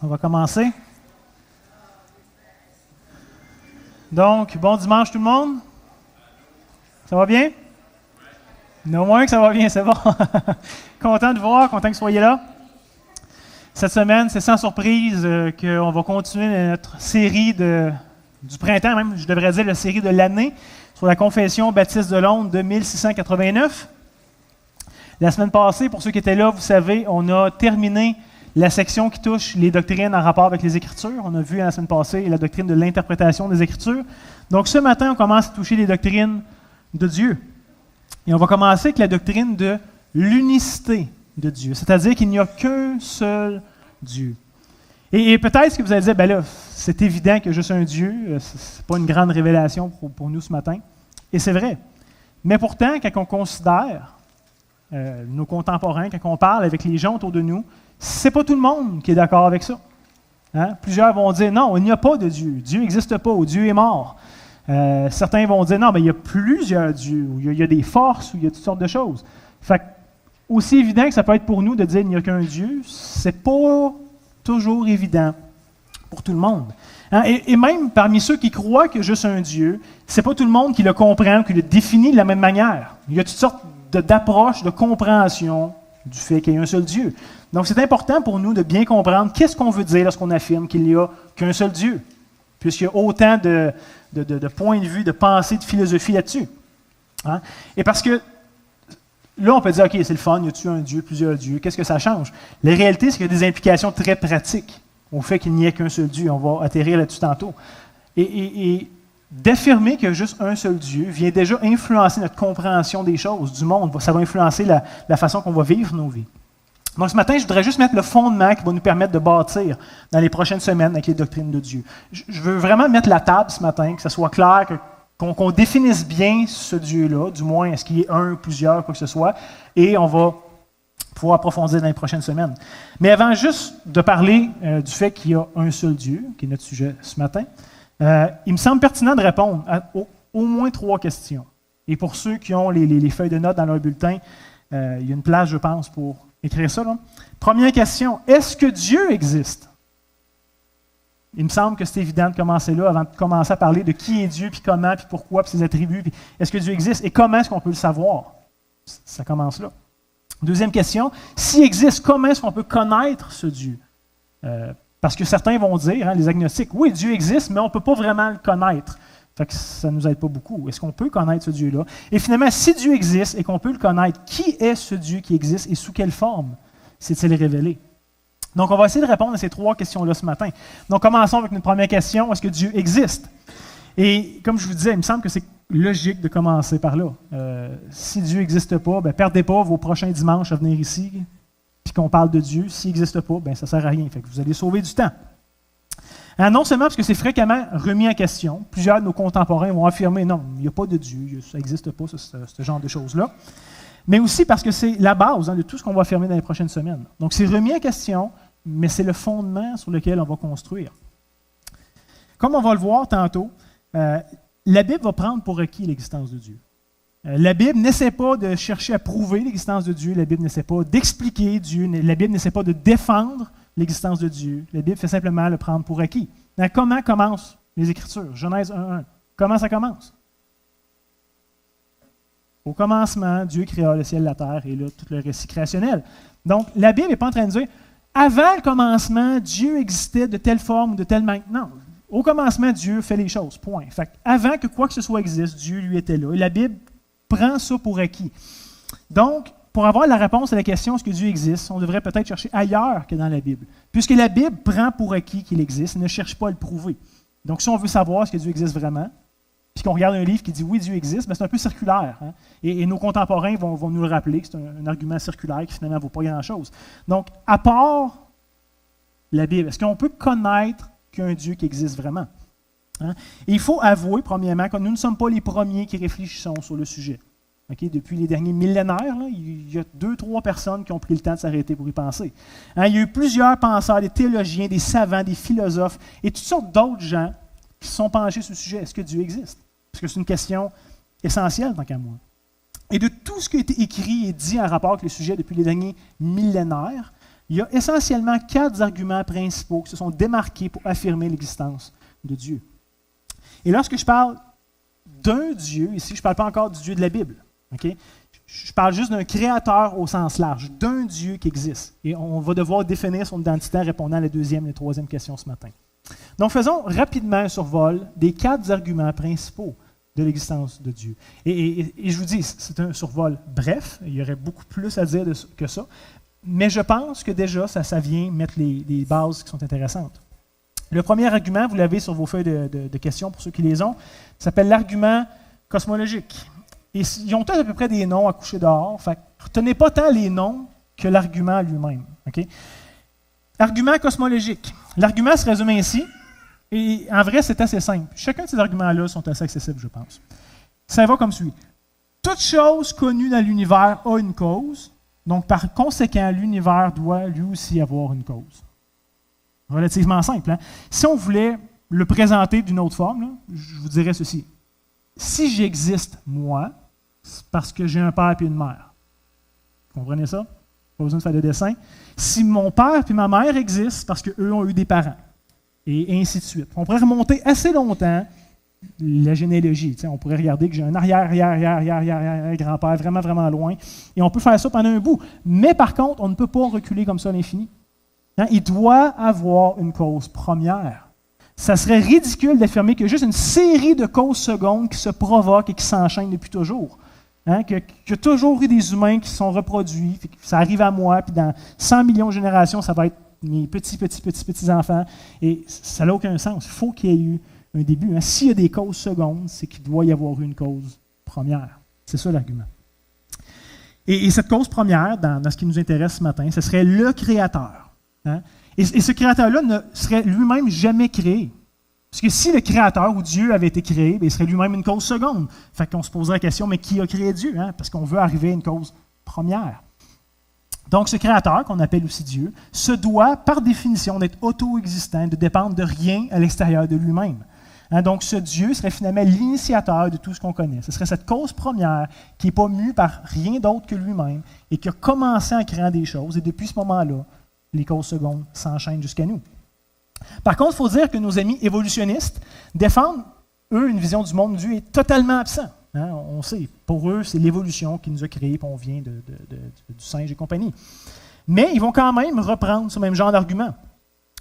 On va commencer. Donc, bon dimanche tout le monde. Ça va bien? Au moins que ça va bien, c'est bon. Content de voir, content que vous soyez là. Cette semaine, c'est sans surprise qu'on va continuer notre série du printemps, même, je devrais dire la série de l'année, sur la Confession baptiste de Londres de 1689. La semaine passée, pour ceux qui étaient là, vous savez, on a terminé la section qui touche les doctrines en rapport avec les Écritures. On a vu la semaine passée la doctrine de l'interprétation des Écritures. Donc ce matin, on commence à toucher les doctrines de Dieu. Et on va commencer avec la doctrine de l'unicité de Dieu, c'est-à-dire qu'il n'y a qu'un seul Dieu. Et peut-être que vous allez dire, ben là, c'est évident qu'il y a juste un Dieu, c'est pas une grande révélation pour nous ce matin. Et c'est vrai. Mais pourtant, quand on considère nos contemporains, quand on parle avec les gens autour de nous, c'est pas tout le monde qui est d'accord avec ça. Hein? Plusieurs vont dire, non, il n'y a pas de Dieu. Dieu n'existe pas, ou Dieu est mort. Certains vont dire, non, mais il y a plusieurs dieux, ou il y a des forces, ou il y a toutes sortes de choses. Fait que, aussi évident que ça peut être pour nous de dire qu'il n'y a qu'un Dieu, c'est pas toujours évident pour tout le monde. Hein? Et même parmi ceux qui croient qu'il y a juste un Dieu, c'est pas tout le monde qui le comprend, qui le définit de la même manière. Il y a toutes sortes d'approches, de compréhension du fait qu'il y a un seul Dieu. Donc c'est important pour nous de bien comprendre qu'est-ce qu'on veut dire lorsqu'on affirme qu'il n'y a qu'un seul Dieu, puisqu'il y a autant de points de vue, de pensée, de philosophie là-dessus. Hein? Et parce que là, on peut dire, OK, c'est le fun, y a-t-il un Dieu, plusieurs dieux, qu'est-ce que ça change? La réalité, c'est qu'il y a des implications très pratiques au fait qu'il n'y ait qu'un seul Dieu. On va atterrir là-dessus tantôt. Et d'affirmer qu'il y a juste un seul Dieu vient déjà influencer notre compréhension des choses, du monde. Ça va influencer la façon qu'on va vivre nos vies. Donc ce matin, je voudrais juste mettre le fondement qui va nous permettre de bâtir dans les prochaines semaines avec les doctrines de Dieu. Je veux vraiment mettre la table ce matin, que ce soit clair, qu'on définisse bien ce Dieu-là, du moins est-ce qu'il est un, plusieurs, quoi que ce soit, et on va pouvoir approfondir dans les prochaines semaines. Mais avant juste de parler du fait qu'il y a un seul Dieu, qui est notre sujet ce matin, il me semble pertinent de répondre à au moins 3 questions. Et pour ceux qui ont les feuilles de notes dans leur bulletin, il y a une place, je pense, pour écrire ça. Là. Première question, est-ce que Dieu existe? Il me semble que c'est évident de commencer là, avant de commencer à parler de qui est Dieu, puis comment, puis pourquoi, puis ses attributs, puis est-ce que Dieu existe, et comment est-ce qu'on peut le savoir? Ça commence là. Deuxième question, s'il existe, comment est-ce qu'on peut connaître ce Dieu? Parce que certains vont dire, les agnostiques, oui, Dieu existe, mais on ne peut pas vraiment le connaître. Fait que ça ne nous aide pas beaucoup. Est-ce qu'on peut connaître ce Dieu-là? Et finalement, si Dieu existe et qu'on peut le connaître, qui est ce Dieu qui existe et sous quelle forme s'est-il révélé? Donc, on va essayer de répondre à ces 3 questions-là ce matin. Donc, commençons avec notre première question. Est-ce que Dieu existe? Et comme je vous disais, il me semble que c'est logique de commencer par là. Si Dieu n'existe pas, perdez pas vos prochains dimanches à venir ici, puis qu'on parle de Dieu. S'il n'existe pas, ça ne sert à rien. Fait que vous allez sauver du temps. Non seulement parce que c'est fréquemment remis en question, plusieurs de nos contemporains vont affirmer non, il n'y a pas de Dieu, ça n'existe pas, ce genre de choses-là, mais aussi parce que c'est la base de tout ce qu'on va affirmer dans les prochaines semaines. Donc c'est remis en question, mais c'est le fondement sur lequel on va construire. Comme on va le voir tantôt, la Bible va prendre pour acquis l'existence de Dieu. La Bible n'essaie pas de chercher à prouver l'existence de Dieu, la Bible n'essaie pas d'expliquer Dieu, la Bible n'essaie pas de défendre l'existence de Dieu. La Bible fait simplement le prendre pour acquis. Donc, comment commencent les Écritures? Genèse 1:1. Comment ça commence? Au commencement, Dieu créa le ciel et la terre, et là, tout le récit créationnel. Donc, la Bible n'est pas en train de dire, avant le commencement, Dieu existait de telle forme ou de telle manière. Non. Au commencement, Dieu fait les choses, point. Fait avant que quoi que ce soit existe, Dieu, lui, était là. Et la Bible prend ça pour acquis. Donc, pour avoir la réponse à la question est-ce que Dieu existe, on devrait peut-être chercher ailleurs que dans la Bible. Puisque la Bible prend pour acquis qu'il existe et ne cherche pas à le prouver. Donc, si on veut savoir est-ce que Dieu existe vraiment, puis qu'on regarde un livre qui dit oui, Dieu existe, c'est un peu circulaire. Hein? Et nos contemporains vont nous le rappeler que c'est un argument circulaire qui finalement ne vaut pas grand-chose. Donc, à part la Bible, est-ce qu'on peut connaître qu'il y a un Dieu qui existe vraiment? Hein? Et il faut avouer, premièrement, que nous ne sommes pas les premiers qui réfléchissons sur le sujet. Okay, depuis les derniers millénaires, là, il y a 2-3 personnes qui ont pris le temps de s'arrêter pour y penser. Hein, il y a eu plusieurs penseurs, des théologiens, des savants, des philosophes et toutes sortes d'autres gens qui se sont penchés sur le sujet. Est-ce que Dieu existe? Parce que c'est une question essentielle, tant qu'à moi. Et de tout ce qui a été écrit et dit en rapport avec le sujet depuis les derniers millénaires, il y a essentiellement 4 arguments principaux qui se sont démarqués pour affirmer l'existence de Dieu. Et lorsque je parle d'un Dieu, ici, je ne parle pas encore du Dieu de la Bible. Okay? Je parle juste d'un créateur au sens large, d'un Dieu qui existe. Et on va devoir définir son identité en répondant à la 2e et 3e question ce matin. Donc, faisons rapidement un survol des 4 arguments principaux de l'existence de Dieu. Et je vous dis, c'est un survol bref, il y aurait beaucoup plus à dire que ça, mais je pense que déjà, ça vient mettre les bases qui sont intéressantes. Le premier argument, vous l'avez sur vos feuilles de questions pour ceux qui les ont, s'appelle l'argument cosmologique. Et ils ont tous à peu près des noms à coucher dehors, fait que retenez pas tant les noms que l'argument lui-même. Okay? Argument cosmologique. L'argument se résume ainsi, et en vrai, c'est assez simple. Chacun de ces arguments-là sont assez accessibles, je pense. Ça va comme suit. Toute chose connue dans l'univers a une cause, donc par conséquent, l'univers doit lui aussi avoir une cause. Relativement simple. Hein? Si on voulait le présenter d'une autre forme, là, je vous dirais ceci. Si j'existe, moi, c'est parce que j'ai un père et une mère. Vous comprenez ça? Pas besoin de faire de dessin. Si mon père et ma mère existent, c'est parce qu'eux ont eu des parents. Et ainsi de suite. On pourrait remonter assez longtemps la généalogie. On pourrait regarder que j'ai un arrière-grand-père vraiment, vraiment loin. Et on peut faire ça pendant un bout. Mais par contre, on ne peut pas reculer comme ça à l'infini. Hein? Il doit avoir une cause première. Ça serait ridicule d'affirmer qu'il y a juste une série de causes secondes qui se provoquent et qui s'enchaînent depuis toujours. Hein? Qu'il y a toujours eu des humains qui se sont reproduits, puis ça arrive à moi, puis dans 100 millions de générations, ça va être mes petits-enfants. Et ça n'a aucun sens. Il faut qu'il y ait eu un début. Hein? S'il y a des causes secondes, c'est qu'il doit y avoir eu une cause première. C'est ça l'argument. Et cette cause première, dans ce qui nous intéresse ce matin, ce serait le Créateur. Hein? Et ce créateur-là ne serait lui-même jamais créé. Parce que si le créateur ou Dieu avait été créé, bien, il serait lui-même une cause seconde. Fait qu'on se poserait la question, mais qui a créé Dieu? Hein? Parce qu'on veut arriver à une cause première. Donc, ce créateur, qu'on appelle aussi Dieu, se doit, par définition, d'être auto-existant, de dépendre de rien à l'extérieur de lui-même. Hein? Donc, ce Dieu serait finalement l'initiateur de tout ce qu'on connaît. Ce serait cette cause première qui n'est pas mue par rien d'autre que lui-même et qui a commencé en créant des choses. Et depuis ce moment-là, les causes secondes s'enchaînent jusqu'à nous. Par contre, il faut dire que nos amis évolutionnistes défendent, eux, une vision du monde. Dieu est totalement absent. Hein? On sait, pour eux, c'est l'évolution qui nous a créés, puis on vient du singe et compagnie. Mais ils vont quand même reprendre ce même genre d'argument.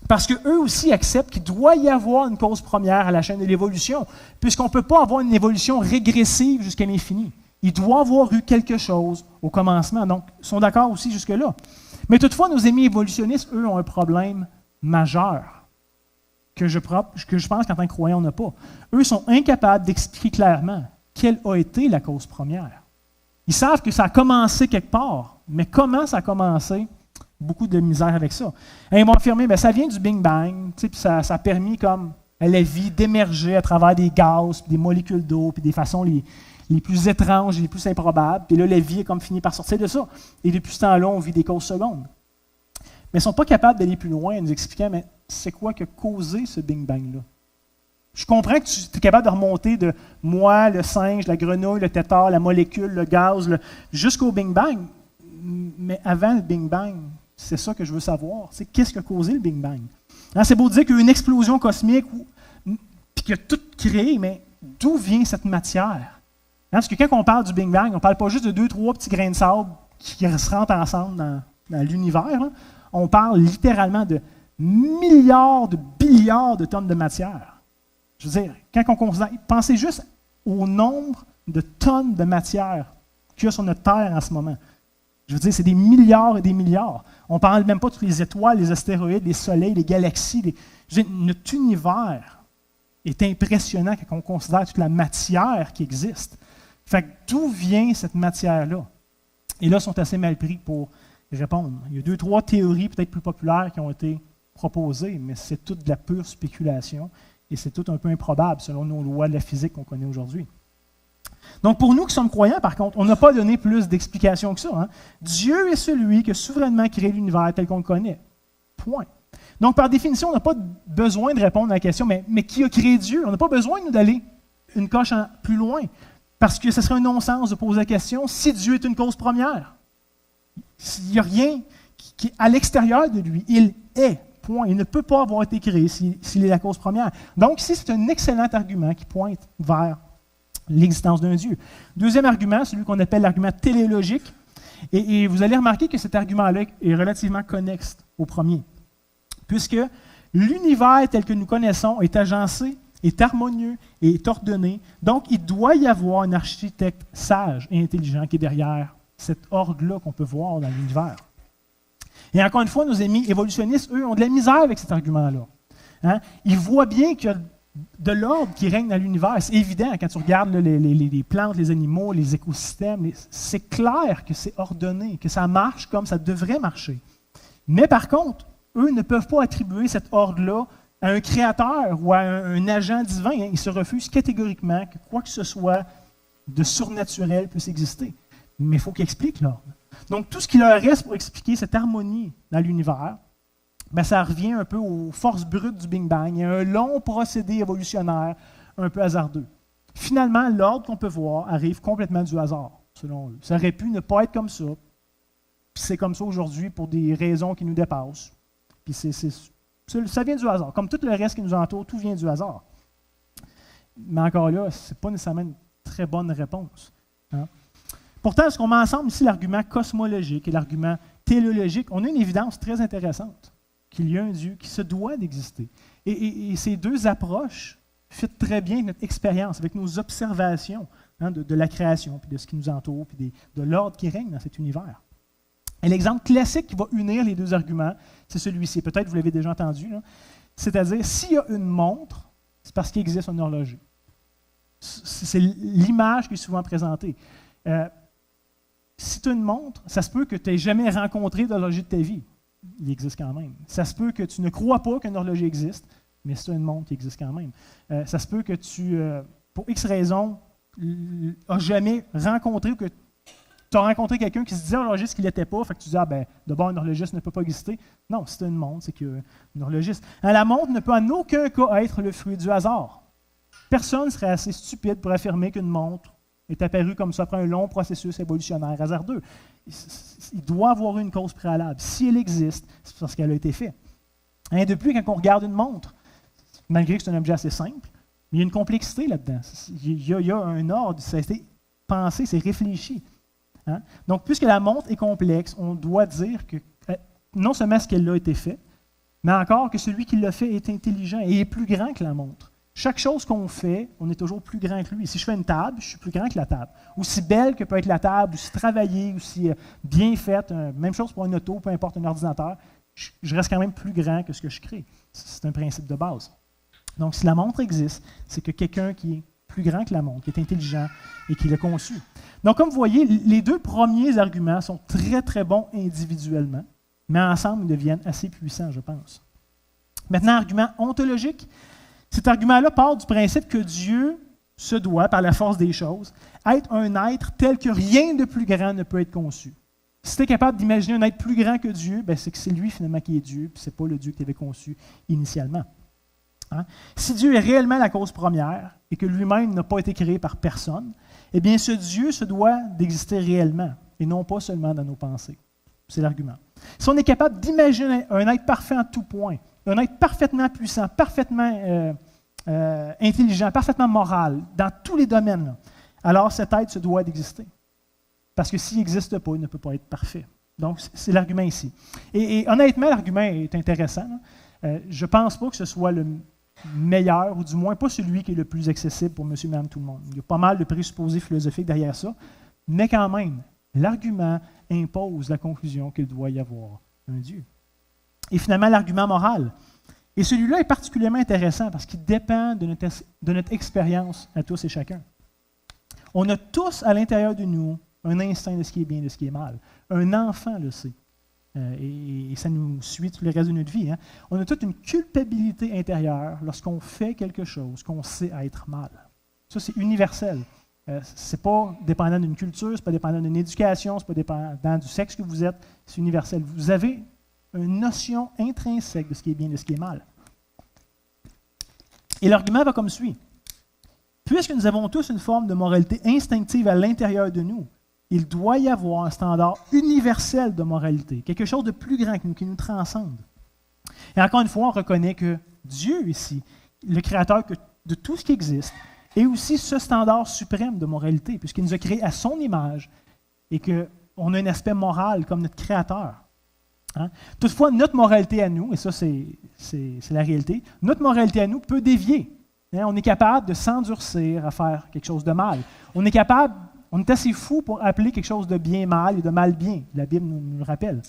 Parce qu'eux aussi acceptent qu'il doit y avoir une cause première à la chaîne de l'évolution, puisqu'on ne peut pas avoir une évolution régressive jusqu'à l'infini. Il doit avoir eu quelque chose au commencement. Donc, ils sont d'accord aussi jusque-là. Mais toutefois, nos amis évolutionnistes, eux, ont un problème majeur que je pense qu'en tant que croyants, on n'a pas. Eux sont incapables d'expliquer clairement quelle a été la cause première. Ils savent que ça a commencé quelque part, mais comment ça a commencé? Beaucoup de misère avec ça. Et ils vont affirmer que ça vient du Big Bang, puis ça a permis comme à la vie d'émerger à travers des gaz, puis des molécules d'eau, puis des façons les plus étranges et les plus improbables. Puis là, la vie a comme fini par sortir de ça. Et depuis ce temps-là, on vit des causes secondes. Mais ils ne sont pas capables d'aller plus loin en nous expliquant, mais c'est quoi qui a causé ce Big Bang-là? Je comprends que tu es capable de remonter de moi, le singe, la grenouille, le tétard, la molécule, le gaz, jusqu'au Big Bang. Mais avant le Big Bang, c'est ça que je veux savoir. C'est qu'est-ce qui a causé le Big Bang? Hein, c'est beau dire qu'il y a eu une explosion cosmique, puis qu'il a tout créé, mais d'où vient cette matière? Hein, parce que quand on parle du Big Bang, on ne parle pas juste de 2-3 petits grains de sable qui se rentrent ensemble dans l'univers. Là. On parle littéralement de milliards de billiards de tonnes de matière. Je veux dire, quand on considère, pensez juste au nombre de tonnes de matière qu'il y a sur notre Terre en ce moment. Je veux dire, c'est des milliards et des milliards. On ne parle même pas de toutes les étoiles, les astéroïdes, les soleils, les galaxies. Je veux dire, notre univers est impressionnant quand on considère toute la matière qui existe. Fait que d'où vient cette matière-là? Et là, ils sont assez mal pris pour répondre. Il y a 2-3 théories peut-être plus populaires qui ont été proposées, mais c'est toute de la pure spéculation et c'est tout un peu improbable selon nos lois de la physique qu'on connaît aujourd'hui. Donc, pour nous qui sommes croyants, par contre, on n'a pas donné plus d'explications que ça. Hein? Dieu est celui qui a souverainement créé l'univers tel qu'on le connaît. Point. Donc, par définition, on n'a pas besoin de répondre à la question, mais qui a créé Dieu? On n'a pas besoin, nous, d'aller une coche plus loin. Parce que ce serait un non-sens de poser la question si Dieu est une cause première. Il n'y a rien qui est à l'extérieur de lui. Il est, point. Il ne peut pas avoir été créé s'il est la cause première. Donc ici, c'est un excellent argument qui pointe vers l'existence d'un Dieu. Deuxième argument, celui qu'on appelle l'argument téléologique. Et vous allez remarquer que cet argument-là est relativement connexe au premier, puisque l'univers tel que nous connaissons est agencé, est harmonieux et est ordonné. Donc, il doit y avoir un architecte sage et intelligent qui est derrière cet ordre-là qu'on peut voir dans l'univers. Et encore une fois, nos amis évolutionnistes, eux, ont de la misère avec cet argument-là. Hein? Ils voient bien qu'il y a de l'ordre qui règne dans l'univers. C'est évident quand tu regardes les plantes, les animaux, les écosystèmes. C'est clair que c'est ordonné, que ça marche comme ça devrait marcher. Mais par contre, eux ne peuvent pas attribuer cet ordre-là à un créateur ou à un agent divin. Hein. Ils se refusent catégoriquement que quoi que ce soit de surnaturel puisse exister. Mais il faut qu'ils expliquent l'ordre. Donc, tout ce qui leur reste pour expliquer cette harmonie dans l'univers, ben, ça revient un peu aux forces brutes du Big Bang. Il y a un long procédé évolutionnaire un peu hasardeux. Finalement, l'ordre qu'on peut voir arrive complètement du hasard, selon eux. Ça aurait pu ne pas être comme ça. Puis c'est comme ça aujourd'hui pour des raisons qui nous dépassent. Puis ça vient du hasard. Comme tout le reste qui nous entoure, tout vient du hasard. Mais encore là, ce n'est pas nécessairement une très bonne réponse. Hein? Pourtant, ce qu'on met ensemble ici, l'argument cosmologique et l'argument téléologique, on a une évidence très intéressante, qu'il y a un Dieu qui se doit d'exister. Et ces deux approches fit très bien avec notre expérience, avec nos observations hein, de la création, puis de ce qui nous entoure, puis de l'ordre qui règne dans cet univers. Et l'exemple classique qui va unir les deux arguments, c'est celui-ci. Peut-être vous l'avez déjà entendu. Là. C'est-à-dire, s'il y a une montre, c'est parce qu'il existe un horloger. C'est l'image qui est souvent présentée. Si tu as une montre, ça se peut que tu n'aies jamais rencontré d'horloger de ta vie. Il existe quand même. Ça se peut que tu ne crois pas qu'un horloger existe, mais c'est une montre qui existe quand même. Ça se peut que tu, pour X raisons, n'as jamais rencontré ou que tu as rencontré quelqu'un qui se disait horlogiste qu'il n'était pas, fait que tu dis, ah ben, d'abord, un horlogiste ne peut pas exister. Non, c'est une montre, c'est qu'un horlogiste. La montre ne peut en aucun cas être le fruit du hasard. Personne ne serait assez stupide pour affirmer qu'une montre est apparue comme ça après un long processus évolutionnaire hasardeux. Il doit avoir une cause préalable. Si elle existe, c'est parce qu'elle a été faite. Hein, de plus, quand on regarde une montre, malgré que c'est un objet assez simple, il y a une complexité là-dedans. Il y a un ordre, ça a été pensé, c'est réfléchi. Hein? Donc, puisque la montre est complexe, on doit dire que non seulement ce qu'elle a été fait, mais encore que celui qui l'a fait est intelligent et est plus grand que la montre. Chaque chose qu'on fait, on est toujours plus grand que lui. Si je fais une table, je suis plus grand que la table. Aussi belle que peut être la table, aussi travaillée, aussi bien faite, même chose pour un auto, peu importe un ordinateur, je reste quand même plus grand que ce que je crée. C'est un principe de base. Donc, si la montre existe, c'est que quelqu'un qui est plus grand que la montre, qui est intelligent et qui l'a conçu. Donc, comme vous voyez, les deux premiers arguments sont très, très bons individuellement, mais ensemble, ils deviennent assez puissants, je pense. Maintenant, argument ontologique. Cet argument-là part du principe que Dieu se doit, par la force des choses, être un être tel que rien de plus grand ne peut être conçu. Si tu es capable d'imaginer un être plus grand que Dieu, ben c'est que c'est lui finalement qui est Dieu, puis ce n'est pas le Dieu que tu avais conçu initialement. Hein? Si Dieu est réellement la cause première et que lui-même n'a pas été créé par personne, eh bien ce Dieu se doit d'exister réellement et non pas seulement dans nos pensées. C'est l'argument. Si on est capable d'imaginer un être parfait en tout point, un être parfaitement puissant, parfaitement intelligent, parfaitement moral, dans tous les domaines, là, alors cet être se doit d'exister. Parce que s'il n'existe pas, il ne peut pas être parfait. Donc, c'est l'argument ici. Et honnêtement, l'argument est intéressant. Je ne pense pas que ce soit le meilleur, ou du moins pas celui qui est le plus accessible pour monsieur, madame, tout le monde. Il y a pas mal de présupposés philosophiques derrière ça, mais quand même, l'argument impose la conclusion qu'il doit y avoir un Dieu. Et finalement, l'argument moral. Et celui-là est particulièrement intéressant parce qu'il dépend de notre expérience à tous et chacun. On a tous à l'intérieur de nous un instinct de ce qui est bien et de ce qui est mal. Un enfant le sait. Et ça nous suit tout le reste de notre vie. Hein. On a toute une culpabilité intérieure lorsqu'on fait quelque chose qu'on sait être mal. Ça, c'est universel. Ce n'est pas dépendant d'une culture, ce n'est pas dépendant d'une éducation, ce n'est pas dépendant du sexe que vous êtes, c'est universel. Vous avez une notion intrinsèque de ce qui est bien et de ce qui est mal. Et l'argument va comme suit. Puisque nous avons tous une forme de moralité instinctive à l'intérieur de nous, il doit y avoir un standard universel de moralité, quelque chose de plus grand que nous, qui nous transcende. Et encore une fois, on reconnaît que Dieu ici, le créateur de tout ce qui existe, est aussi ce standard suprême de moralité, puisqu'il nous a créés à son image et qu'on a un aspect moral comme notre créateur. Hein? Toutefois, notre moralité à nous, et ça c'est la réalité, notre moralité à nous peut dévier. Hein? On est capable de s'endurcir à faire quelque chose de mal. On est assez fou pour appeler quelque chose de bien mal et de mal bien. La Bible nous le rappelle.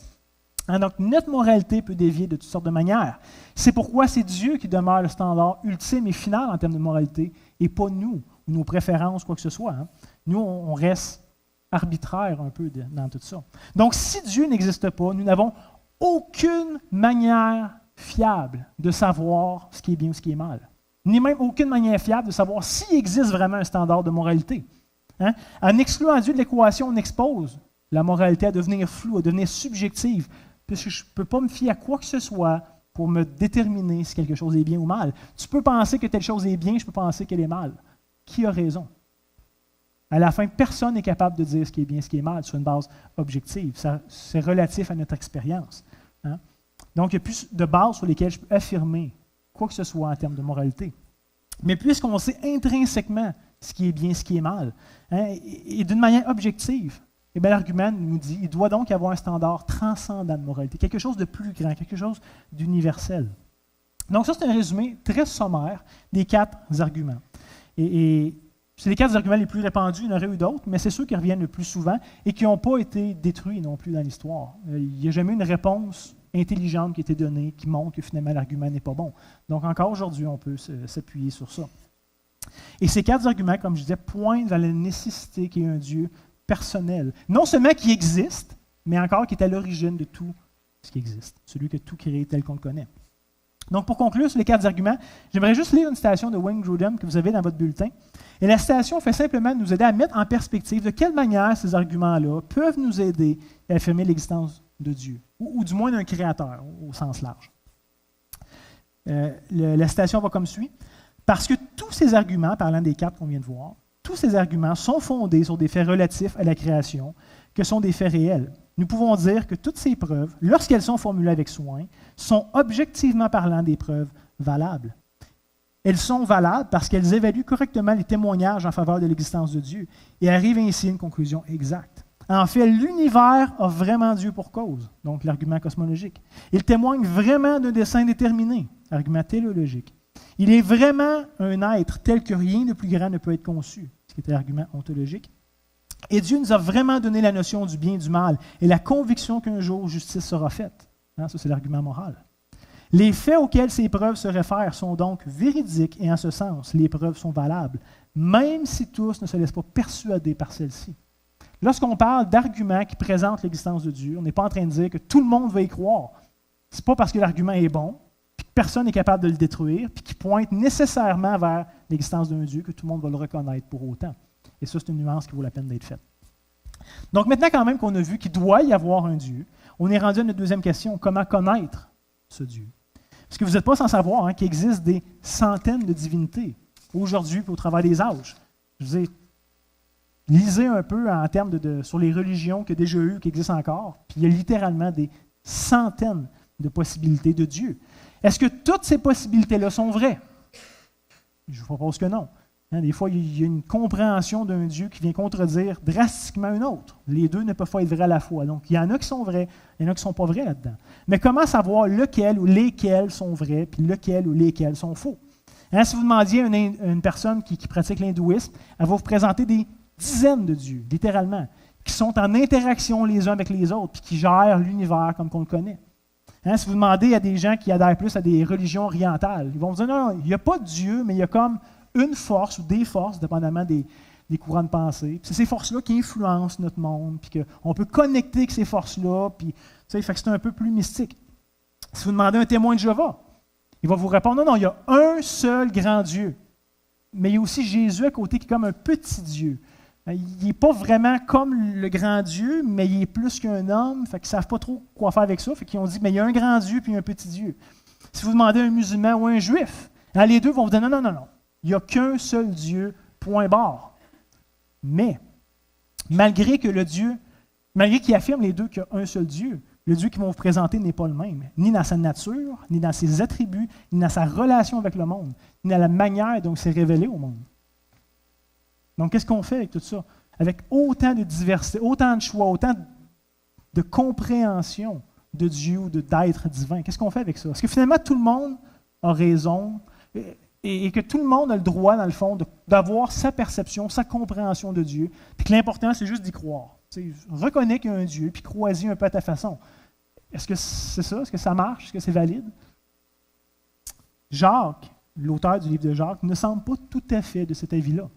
Hein? Donc, notre moralité peut dévier de toutes sortes de manières. C'est pourquoi c'est Dieu qui demeure le standard ultime et final en termes de moralité, et pas nous, ou nos préférences, quoi que ce soit. Hein? Nous, on reste arbitraire un peu dans tout ça. Donc, si Dieu n'existe pas, nous n'avons aucune manière fiable de savoir ce qui est bien ou ce qui est mal. Ni même aucune manière fiable de savoir s'il existe vraiment un standard de moralité. Hein? En excluant Dieu de l'équation, on expose la moralité à devenir floue, à devenir subjective, puisque je ne peux pas me fier à quoi que ce soit pour me déterminer si quelque chose est bien ou mal. Tu peux penser que telle chose est bien, je peux penser qu'elle est mal. Qui a raison? À la fin, personne n'est capable de dire ce qui est bien, ce qui est mal sur une base objective. C'est relatif à notre expérience. Hein? Donc, il y a plus de bases sur lesquelles je peux affirmer quoi que ce soit en termes de moralité. Mais puisqu'on sait intrinsèquement ce qui est bien, ce qui est mal, hein, et d'une manière objective, eh bien, l'argument nous dit qu'il doit donc y avoir un standard transcendant de moralité, quelque chose de plus grand, quelque chose d'universel. Donc ça, c'est un résumé très sommaire des 4 arguments. Et c'est les 4 arguments les plus répandus, il y en aurait eu d'autres, mais c'est ceux qui reviennent le plus souvent et qui n'ont pas été détruits non plus dans l'histoire. Il n'y a jamais une réponse intelligente qui a été donnée qui montre que finalement l'argument n'est pas bon. Donc encore aujourd'hui, on peut s'appuyer sur ça. Et ces 4 arguments, comme je disais, pointent vers la nécessité qu'il y ait un Dieu personnel. Non seulement qui existe, mais encore qui est à l'origine de tout ce qui existe. Celui qui a tout créé tel qu'on le connaît. Donc, pour conclure sur les 4 arguments, j'aimerais juste lire une citation de Wayne Grudem que vous avez dans votre bulletin. Et la citation fait simplement nous aider à mettre en perspective de quelle manière ces arguments-là peuvent nous aider à affirmer l'existence de Dieu, ou du moins d'un créateur, au sens large. La citation va comme suit. « Parce que tous ces arguments, parlant des 4 qu'on vient de voir, tous ces arguments sont fondés sur des faits relatifs à la création, que sont des faits réels. Nous pouvons dire que toutes ces preuves, lorsqu'elles sont formulées avec soin, sont objectivement parlant des preuves valables. Elles sont valables parce qu'elles évaluent correctement les témoignages en faveur de l'existence de Dieu et arrivent ainsi à une conclusion exacte. En fait, l'univers a vraiment Dieu pour cause, donc l'argument cosmologique. Il témoigne vraiment d'un dessein déterminé, argument téléologique. Il est vraiment un être tel que rien de plus grand ne peut être conçu, ce qui était l'argument ontologique. Et Dieu nous a vraiment donné la notion du bien et du mal et la conviction qu'un jour justice sera faite. Hein, ça, c'est l'argument moral. Les faits auxquels ces preuves se réfèrent sont donc véridiques et en ce sens, les preuves sont valables, même si tous ne se laissent pas persuader par celles-ci. Lorsqu'on parle d'arguments qui présentent l'existence de Dieu, on n'est pas en train de dire que tout le monde va y croire. Ce n'est pas parce que l'argument est bon, puis que personne n'est capable de le détruire, puis qui pointe nécessairement vers l'existence d'un Dieu que tout le monde va le reconnaître pour autant. Et ça, c'est une nuance qui vaut la peine d'être faite. Donc maintenant, quand même qu'on a vu qu'il doit y avoir un Dieu, on est rendu à notre deuxième question, comment connaître ce Dieu? Parce que vous n'êtes pas sans savoir qu'il existe des centaines de divinités aujourd'hui et au travers des âges. Je vous ai lisé un peu en termes sur les religions qu'il y a déjà eu, qui existent encore, puis il y a littéralement des centaines de possibilités de Dieu. Est-ce que toutes ces possibilités-là sont vraies? Je vous propose que non. Hein, des fois, il y a une compréhension d'un Dieu qui vient contredire drastiquement une autre. Les deux ne peuvent pas être vrais à la fois. Donc, il y en a qui sont vrais, il y en a qui ne sont pas vrais là-dedans. Mais comment savoir lequel ou lesquels sont vrais, puis lequel ou lesquels sont faux? Hein, si vous demandiez à une personne qui pratique l'hindouisme, elle va vous présenter des dizaines de dieux, littéralement, qui sont en interaction les uns avec les autres, puis qui gèrent l'univers comme qu'on le connaît. Hein, si vous demandez à des gens qui adhèrent plus à des religions orientales, ils vont vous dire non, il n'y a pas de Dieu, mais il y a comme une force ou des forces, dépendamment des courants de pensée. C'est ces forces-là qui influencent notre monde, puis qu'on peut connecter avec ces forces-là, puis fait que c'est un peu plus mystique. Si vous demandez à un témoin de Jéhovah, il va vous répondre non, il y a un seul grand Dieu. Mais il y a aussi Jésus à côté qui est comme un petit Dieu. Il n'est pas vraiment comme le grand Dieu, mais il est plus qu'un homme, fait qu'ils ne savent pas trop quoi faire avec ça, fait qu'ils ont dit, mais il y a un grand Dieu puis un petit Dieu. Si vous demandez à un musulman ou à un juif, les deux vont vous dire non. Il n'y a qu'un seul Dieu, point barre. Mais, malgré qu'il affirme les deux qu'il y a un seul Dieu, le Dieu qu'ils vont vous présenter n'est pas le même, ni dans sa nature, ni dans ses attributs, ni dans sa relation avec le monde, ni dans la manière dont il s'est révélé au monde. Donc, qu'est-ce qu'on fait avec tout ça? Avec autant de diversité, autant de choix, autant de compréhension de Dieu ou d'être divin, qu'est-ce qu'on fait avec ça? Est-ce que finalement tout le monde a raison et que tout le monde a le droit, dans le fond, d'avoir sa perception, sa compréhension de Dieu, puis que l'important, c'est juste d'y croire? Reconnais qu'il y a un Dieu, puis crois-y un peu à ta façon. Est-ce que c'est ça? Est-ce que ça marche? Est-ce que c'est valide? Jacques, l'auteur du livre de Jacques, ne semble pas tout à fait de cet avis-là.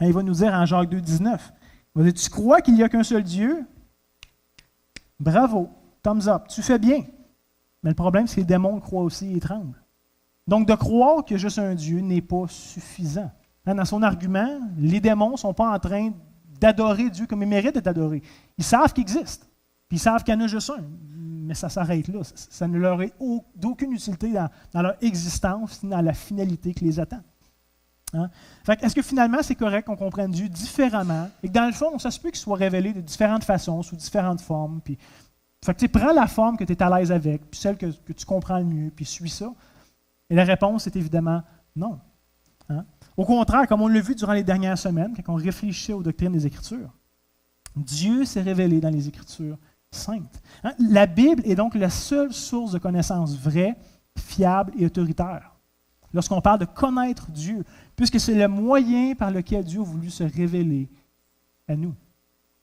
Il va nous dire en Jacques 2,19, il va dire, tu crois qu'il n'y a qu'un seul Dieu? Bravo, thumbs up, tu fais bien. Mais le problème, c'est que les démons croient aussi et tremblent. Donc, de croire qu'il y a juste un Dieu n'est pas suffisant. Dans son argument, les démons ne sont pas en train d'adorer Dieu comme il mérite d'être adoré. Ils savent qu'il existe, puis ils savent qu'il y en a juste un, mais ça s'arrête là. Ça ne leur est d'aucune utilité dans leur existence, ni dans la finalité qui les attend. Hein? Est-ce que finalement c'est correct qu'on comprenne Dieu différemment, et que dans le fond, ça se peut qu'il soit révélé de différentes façons, sous différentes formes, puis prends la forme que tu es à l'aise avec, puis celle que tu comprends le mieux, puis suis ça. Et la réponse est évidemment non. Hein? Au contraire, comme on l'a vu durant les dernières semaines, quand on réfléchissait aux doctrines des Écritures, Dieu s'est révélé dans les Écritures saintes. Hein? La Bible est donc la seule source de connaissance vraie, fiable et autoritaire. Lorsqu'on parle de connaître Dieu, puisque c'est le moyen par lequel Dieu a voulu se révéler à nous.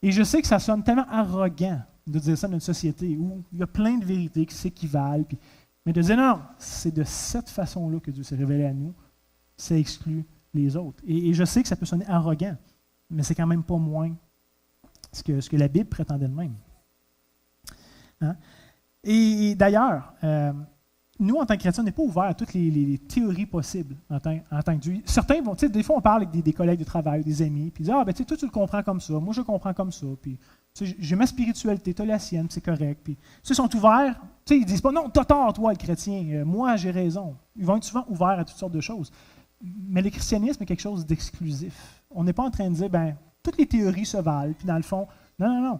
Et je sais que ça sonne tellement arrogant de dire ça dans une société où il y a plein de vérités qui s'équivalent, mais de dire non, c'est de cette façon-là que Dieu s'est révélé à nous, ça exclut les autres. Et je sais que ça peut sonner arrogant, mais c'est quand même pas moins ce que la Bible prétendait de même. Hein? Et d'ailleurs, nous, en tant que chrétiens, on n'est pas ouverts à toutes les théories possibles en tant que Dieu. Certains vont, des fois, on parle avec des collègues de travail, des amis, puis ils disent, toi, tu le comprends comme ça, moi, je le comprends comme ça, puis j'ai ma spiritualité, tu as la sienne, c'est correct. Puis, ils sont ouverts, ils ne disent pas, non, t'as tort, toi, le chrétien, moi, j'ai raison. Ils vont être souvent ouverts à toutes sortes de choses. Mais le christianisme est quelque chose d'exclusif. On n'est pas en train de dire, toutes les théories se valent, puis dans le fond, non.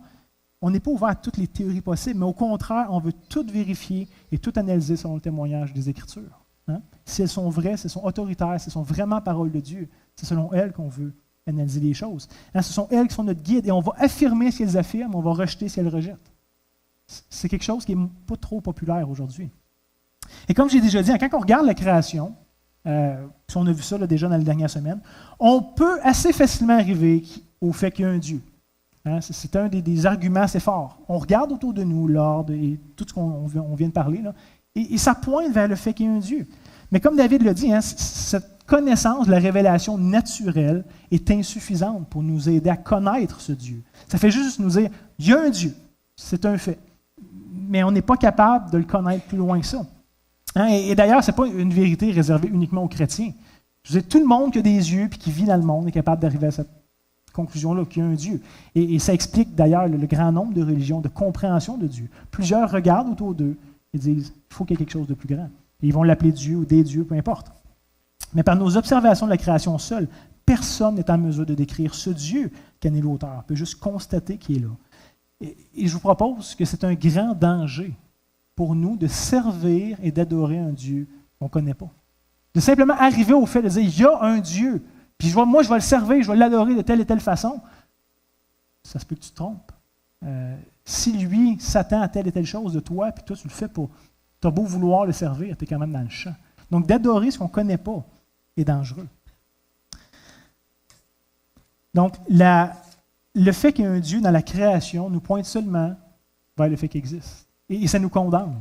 On n'est pas ouvert à toutes les théories possibles, mais au contraire, on veut tout vérifier et tout analyser selon le témoignage des Écritures. Hein? Si elles sont vraies, si elles sont autoritaires, si elles sont vraiment paroles de Dieu, c'est selon elles qu'on veut analyser les choses. Hein? Ce sont elles qui sont notre guide et on va affirmer si elles affirment, on va rejeter si elles rejettent. C'est quelque chose qui n'est pas trop populaire aujourd'hui. Et comme j'ai déjà dit, quand on regarde la création, puis on a vu ça déjà dans les dernières semaines, on peut assez facilement arriver au fait qu'il y a un Dieu. Hein, c'est un des arguments assez forts. On regarde autour de nous l'ordre et tout ce qu'on vient de parler, là, et ça pointe vers le fait qu'il y a un Dieu. Mais comme David l'a dit, cette connaissance de la révélation naturelle est insuffisante pour nous aider à connaître ce Dieu. Ça fait juste nous dire, il y a un Dieu, c'est un fait. Mais on n'est pas capable de le connaître plus loin que ça. Hein, et d'ailleurs, ce n'est pas une vérité réservée uniquement aux chrétiens. Je veux dire, tout le monde qui a des yeux et qui vit dans le monde est capable d'arriver à cette conclusion-là, qu'il y a un Dieu. Et ça explique d'ailleurs le grand nombre de religions, de compréhension de Dieu. Plusieurs regardent autour d'eux et disent, il faut qu'il y ait quelque chose de plus grand. Et ils vont l'appeler Dieu ou des dieux, peu importe. Mais par nos observations de la création seule, personne n'est en mesure de décrire ce Dieu qu'en est l'auteur. On peut juste constater qu'il est là. Et je vous propose que c'est un grand danger pour nous de servir et d'adorer un Dieu qu'on ne connaît pas. De simplement arriver au fait de dire, il y a un Dieu, puis moi, je vais le servir, je vais l'adorer de telle et telle façon. Ça se peut que tu te trompes. Si lui s'attend à telle et telle chose de toi, puis toi, tu le fais pas, tu as beau vouloir le servir, tu es quand même dans le champ. Donc, d'adorer ce qu'on ne connaît pas est dangereux. Donc, le fait qu'il y ait un Dieu dans la création nous pointe seulement vers le fait qu'il existe. Et ça nous condamne.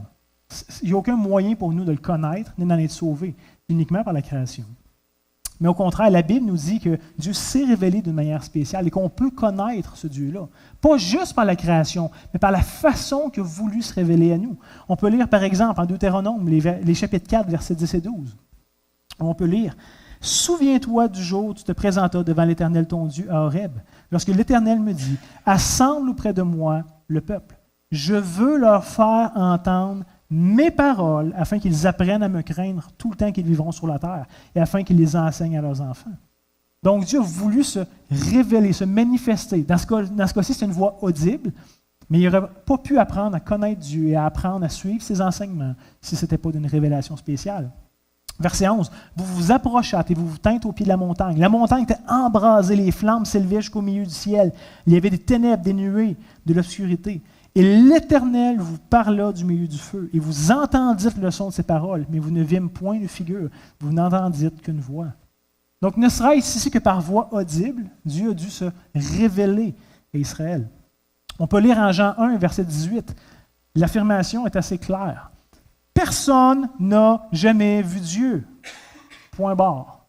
Il n'y a aucun moyen pour nous de le connaître, ni d'en être sauvés, uniquement par la création. Mais au contraire, la Bible nous dit que Dieu s'est révélé d'une manière spéciale et qu'on peut connaître ce Dieu-là. Pas juste par la création, mais par la façon qu'il a voulu se révéler à nous. On peut lire, par exemple, en Deutéronome, les chapitres 4, versets 10 et 12. On peut lire « Souviens-toi du jour où tu te présentas devant l'Éternel ton Dieu à Horeb, lorsque l'Éternel me dit « Assemble auprès de moi le peuple. Je veux leur faire entendre mes paroles, afin qu'ils apprennent à me craindre tout le temps qu'ils vivront sur la terre, et afin qu'ils les enseignent à leurs enfants. » Donc Dieu a voulu se révéler, se manifester. Dans ce cas-ci, c'est une voix audible, mais il n'aurait pas pu apprendre à connaître Dieu et à apprendre à suivre ses enseignements si ce n'était pas d'une révélation spéciale. Verset 11, « Vous vous approchâtes et vous vous tîntes au pied de la montagne. La montagne était embrasée, les flammes s'élevaient jusqu'au milieu du ciel. Il y avait des ténèbres, des nuées, de l'obscurité. Et l'Éternel vous parla du milieu du feu, et vous entendîtes le son de ses paroles, mais vous ne vîmes point de figure, vous n'entendîtes qu'une voix. » Donc, ne serait-ce ici que par voix audible, Dieu a dû se révéler à Israël. On peut lire en Jean 1, verset 18. L'affirmation est assez claire. Personne n'a jamais vu Dieu. Point barre.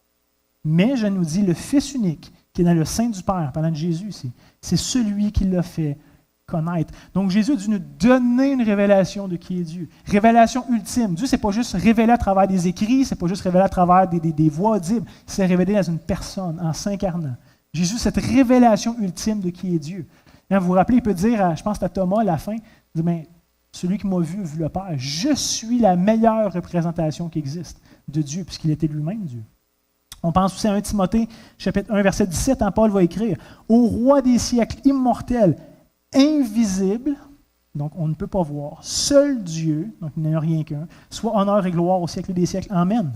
Mais, je nous dis, le Fils unique, qui est dans le sein du Père, parlant de Jésus ici, c'est celui qui l'a fait connaître. Donc, Jésus a dû nous donner une révélation de qui est Dieu. Révélation ultime. Dieu, ce n'est pas juste révélé à travers des écrits, ce n'est pas juste révélé à travers des voix audibles, c'est révélé dans une personne, en s'incarnant. Jésus, cette révélation ultime de qui est Dieu. Hein, vous vous rappelez, il peut dire, je pense à Thomas à la fin, il dit, mais celui qui m'a vu a vu le Père. Je suis la meilleure représentation qui existe de Dieu, puisqu'il était lui-même Dieu. On pense aussi à 1 Timothée, chapitre 1, verset 17, Paul va écrire, « Au roi des siècles, immortel, invisible, donc on ne peut pas voir, seul Dieu, donc il n'y en a rien qu'un, soit honneur et gloire au siècle des siècles. Amen. »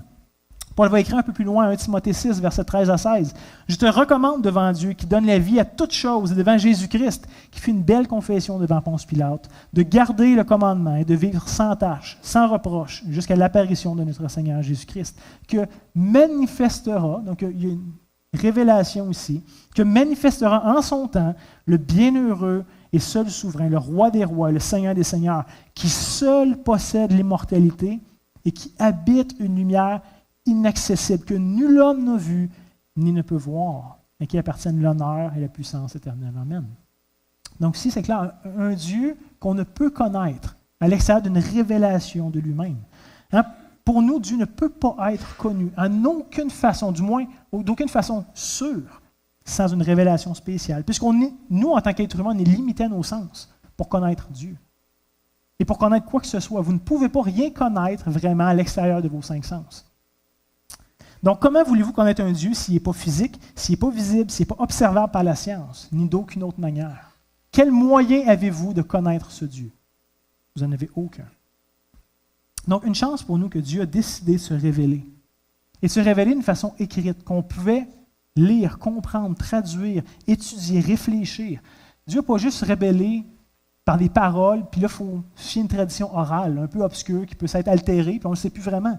Paul va écrire un peu plus loin, 1 Timothée 6, verset 13 à 16. « Je te recommande devant Dieu, qui donne la vie à toutes choses, et devant Jésus-Christ, qui fit une belle confession devant Ponce Pilate, de garder le commandement et de vivre sans tâche, sans reproche, jusqu'à l'apparition de notre Seigneur Jésus-Christ, que manifestera, donc il y a une révélation ici, que manifestera en son temps le bienheureux et seul souverain, le roi des rois, le Seigneur des seigneurs, qui seul possède l'immortalité et qui habite une lumière inaccessible, que nul homme n'a vu ni ne peut voir, et qui appartiennent l'honneur et la puissance éternelle. Amen. Donc ici, c'est clair, un Dieu qu'on ne peut connaître à l'extérieur d'une révélation de lui-même. Hein? Pour nous, Dieu ne peut pas être connu en aucune façon, du moins d'aucune façon sûre, sans une révélation spéciale. Nous, en tant qu'être humain, on est limité à nos sens pour connaître Dieu. Et pour connaître quoi que ce soit, vous ne pouvez pas rien connaître vraiment à l'extérieur de vos 5 sens. Donc, comment voulez-vous connaître un Dieu s'il n'est pas physique, s'il n'est pas visible, s'il n'est pas observable par la science, ni d'aucune autre manière? Quel moyen avez-vous de connaître ce Dieu? Vous n'en avez aucun. Donc, une chance pour nous que Dieu a décidé de se révéler. Et de se révéler d'une façon écrite, qu'on pouvait lire, comprendre, traduire, étudier, réfléchir. Dieu n'a pas juste se révélé par des paroles, puis là, il faut fier une tradition orale, un peu obscure, qui peut s'être altérée, puis on ne le sait plus vraiment.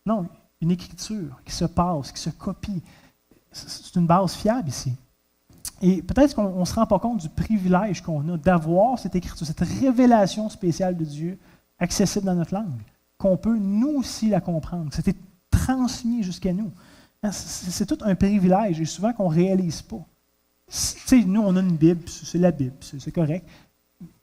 Non, une écriture qui se passe, qui se copie. C'est une base fiable ici. Et peut-être qu'on ne se rend pas compte du privilège qu'on a d'avoir cette écriture, cette révélation spéciale de Dieu accessible dans notre langue, qu'on peut nous aussi la comprendre, que c'était transmis jusqu'à nous. C'est tout un privilège et souvent qu'on ne réalise pas. Nous, on a une Bible, c'est la Bible, c'est correct.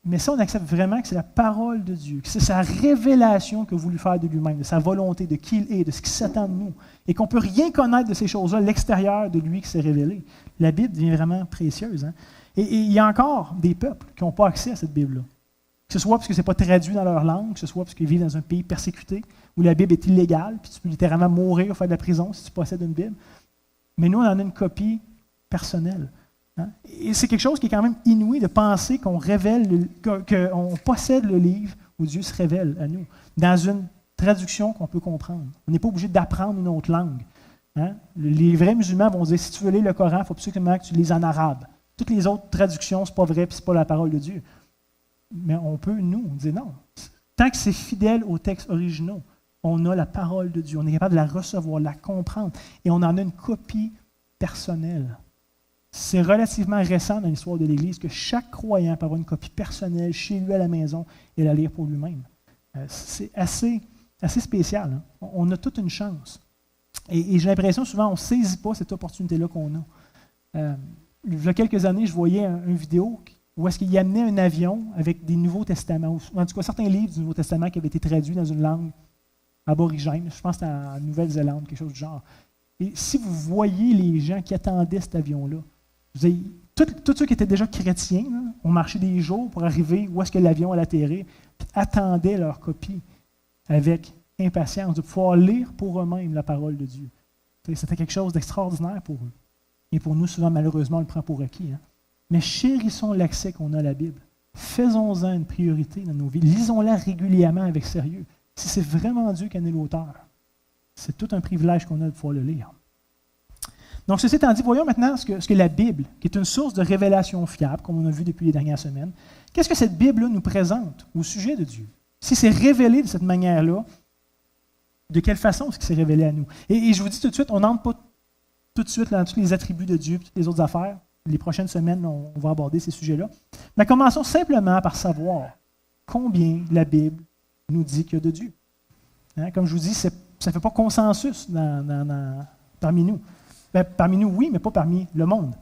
Mais ça, on accepte vraiment que c'est la parole de Dieu, que c'est sa révélation qu'il a voulu faire de lui-même, de sa volonté, de qui il est, de ce qui s'attend de nous. Et qu'on ne peut rien connaître de ces choses-là à l'extérieur de lui qui s'est révélé. La Bible devient vraiment précieuse. Hein? Et il y a encore des peuples qui n'ont pas accès à cette Bible-là. Que ce soit parce que ce n'est pas traduit dans leur langue, que ce soit parce qu'ils vivent dans un pays persécuté, où la Bible est illégale, puis tu peux littéralement mourir ou faire de la prison si tu possèdes une Bible. Mais nous, on en a une copie personnelle. Hein? Et c'est quelque chose qui est quand même inouï de penser qu'on révèle, qu'on possède le livre où Dieu se révèle à nous, dans une traduction qu'on peut comprendre. On n'est pas obligé d'apprendre une autre langue. Hein? Les vrais musulmans vont dire, si tu veux lire le Coran, il faut absolument que tu lises en arabe. Toutes les autres traductions, ce n'est pas vrai, puis ce n'est pas la parole de Dieu. Mais on peut, nous, dire non. Tant que c'est fidèle aux textes originaux, on a la parole de Dieu. On est capable de la recevoir, de la comprendre. Et on en a une copie personnelle. C'est relativement récent dans l'histoire de l'Église que chaque croyant peut avoir une copie personnelle chez lui à la maison et la lire pour lui-même. C'est assez spécial. Hein? On a toute une chance. Et j'ai l'impression souvent on ne saisit pas cette opportunité-là qu'on a. Il y a quelques années, je voyais une vidéo où est-ce qu'il amenait un avion avec des Nouveaux Testaments, ou en tout cas certains livres du Nouveau Testament qui avaient été traduits dans une langue aborigène. Je pense que c'était en Nouvelle-Zélande, quelque chose du genre. Et si vous voyez les gens qui attendaient cet avion-là, tous ceux qui étaient déjà chrétiens là, ont marché des jours pour arriver où est-ce que l'avion allait atterrir, puis attendaient leur copie avec impatience de pouvoir lire pour eux-mêmes la parole de Dieu. C'était quelque chose d'extraordinaire pour eux. Et pour nous, souvent, malheureusement, on le prend pour acquis. Hein. Mais chérissons l'accès qu'on a à la Bible. Faisons-en une priorité dans nos vies. Lisons-la régulièrement avec sérieux. Si c'est vraiment Dieu qui en est l'auteur, c'est tout un privilège qu'on a de pouvoir le lire. Donc, ceci étant dit, voyons maintenant ce que la Bible, qui est une source de révélation fiable, comme on a vu depuis les dernières semaines, qu'est-ce que cette Bible-là nous présente au sujet de Dieu? Si c'est révélé de cette manière-là, de quelle façon est-ce que c'est révélé à nous? Et je vous dis tout de suite, on n'entre pas tout de suite dans tous les attributs de Dieu et toutes les autres affaires. Les prochaines semaines, on va aborder ces sujets-là. Mais commençons simplement par savoir combien la Bible nous dit qu'il y a de Dieu. Hein? Comme je vous dis, ça ne fait pas consensus parmi nous. Parmi nous, oui, mais pas parmi le monde.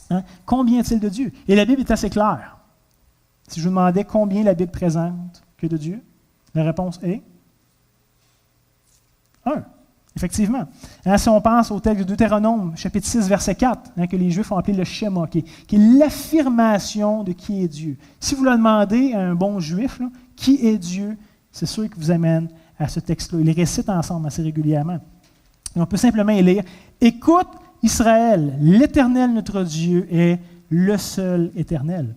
Hein? Combien est-il de Dieu? Et la Bible est assez claire. Si je vous demandais combien la Bible présente que de Dieu, la réponse est 1. Effectivement. Hein, si on pense au texte de Deutéronome, chapitre 6, verset 4, hein, que les Juifs ont appelé le Shema, qui est l'affirmation de qui est Dieu. Si vous le demandez à un bon Juif, là, qui est Dieu, c'est sûr qu'il vous amène à ce texte-là. Ils les récitent ensemble assez régulièrement. Et on peut simplement y lire « Écoute, Israël, l'Éternel notre Dieu est le seul éternel. »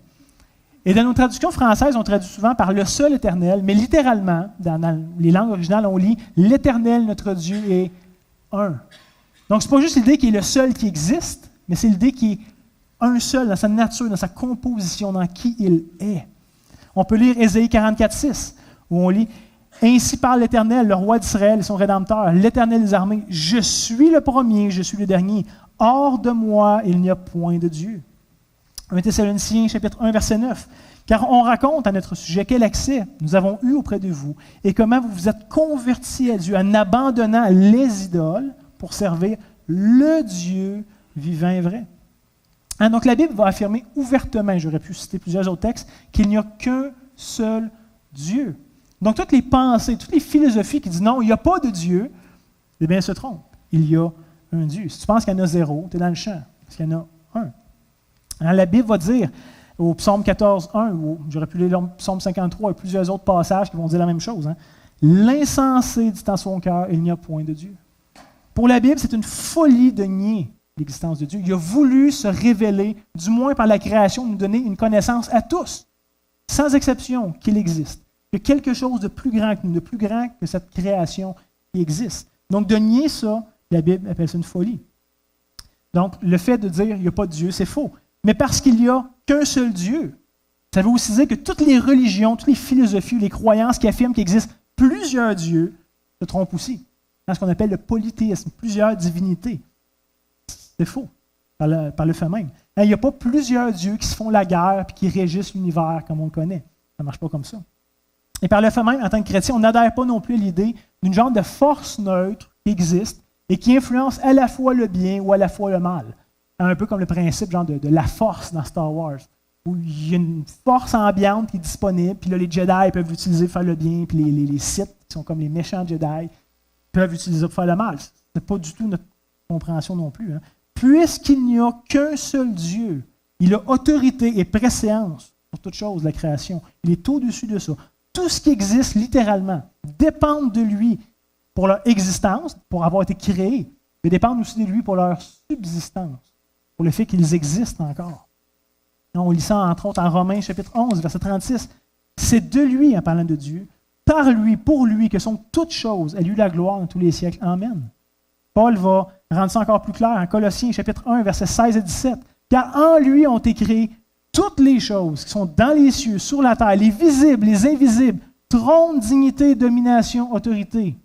Et dans nos traductions françaises, on traduit souvent par « le seul éternel », mais littéralement, dans les langues originales, on lit « l'Éternel notre Dieu est un ». Donc, ce n'est pas juste l'idée qu'il est le seul qui existe, mais c'est l'idée qu'il est un seul dans sa nature, dans sa composition, dans qui il est. On peut lire Ésaïe 44, 6, où on lit « Ainsi parle l'Éternel, le roi d'Israël et son Rédempteur, l'Éternel des armées. Je suis le premier, je suis le dernier. Hors de moi, il n'y a point de Dieu. » 1 Thessaloniciens, chapitre 1, verset 9. « Car on raconte à notre sujet quel accès nous avons eu auprès de vous et comment vous vous êtes convertis à Dieu en abandonnant les idoles pour servir le Dieu vivant et vrai. » Hein, donc la Bible va affirmer ouvertement, j'aurais pu citer plusieurs autres textes, qu'il n'y a qu'un seul Dieu. Donc toutes les pensées, toutes les philosophies qui disent non, il n'y a pas de Dieu, eh bien, elles se trompent. Il y a un Dieu. Si tu penses qu'il y en a 0, tu es dans le champ, parce qu'il y en a un. Alors, la Bible va dire au psaume 14, 1, ou j'aurais pu lire le psaume 53 et plusieurs autres passages qui vont dire la même chose. Hein. L'insensé dit en son cœur, il n'y a point de Dieu. Pour la Bible, c'est une folie de nier l'existence de Dieu. Il a voulu se révéler, du moins par la création, nous donner une connaissance à tous, sans exception, qu'il existe. Il y a quelque chose de plus grand que nous, de plus grand que cette création qui existe. Donc, de nier ça, la Bible appelle ça une folie. Donc, le fait de dire qu'il n'y a pas de Dieu, c'est faux. Mais parce qu'il n'y a qu'un seul Dieu, ça veut aussi dire que toutes les religions, toutes les philosophies, les croyances qui affirment qu'il existe plusieurs dieux se trompent aussi. Dans ce qu'on appelle le polythéisme, plusieurs divinités. C'est faux, par le fait même. Il n'y a pas plusieurs dieux qui se font la guerre et qui régissent l'univers comme on le connaît. Ça ne marche pas comme ça. Et par le fait même, en tant que chrétien, on n'adhère pas non plus à l'idée d'une genre de force neutre qui existe et qui influence à la fois le bien ou à la fois le mal. Un peu comme le principe genre de la force dans Star Wars, où il y a une force ambiante qui est disponible, puis là, les Jedi peuvent l'utiliser pour faire le bien, puis les Sith, qui sont comme les méchants Jedi, peuvent l'utiliser pour faire le mal. Ce n'est pas du tout notre compréhension non plus. Hein. Puisqu'il n'y a qu'un seul Dieu, il a autorité et préséance sur toute chose de la création. Il est au-dessus de ça. Tout ce qui existe littéralement dépend de lui pour leur existence, pour avoir été créés, mais dépend aussi de lui pour leur subsistance, pour le fait qu'ils existent encore. On lit ça entre autres en Romains chapitre 11, verset 36. C'est de lui, en parlant de Dieu, par lui, pour lui, que sont toutes choses, à lui la gloire dans tous les siècles. Amen. Paul va rendre ça encore plus clair en Colossiens chapitre 1, verset 16 et 17. Car en lui ont été créées toutes les choses qui sont dans les cieux, sur la terre, les visibles, les invisibles, trône, dignité, domination, autorité.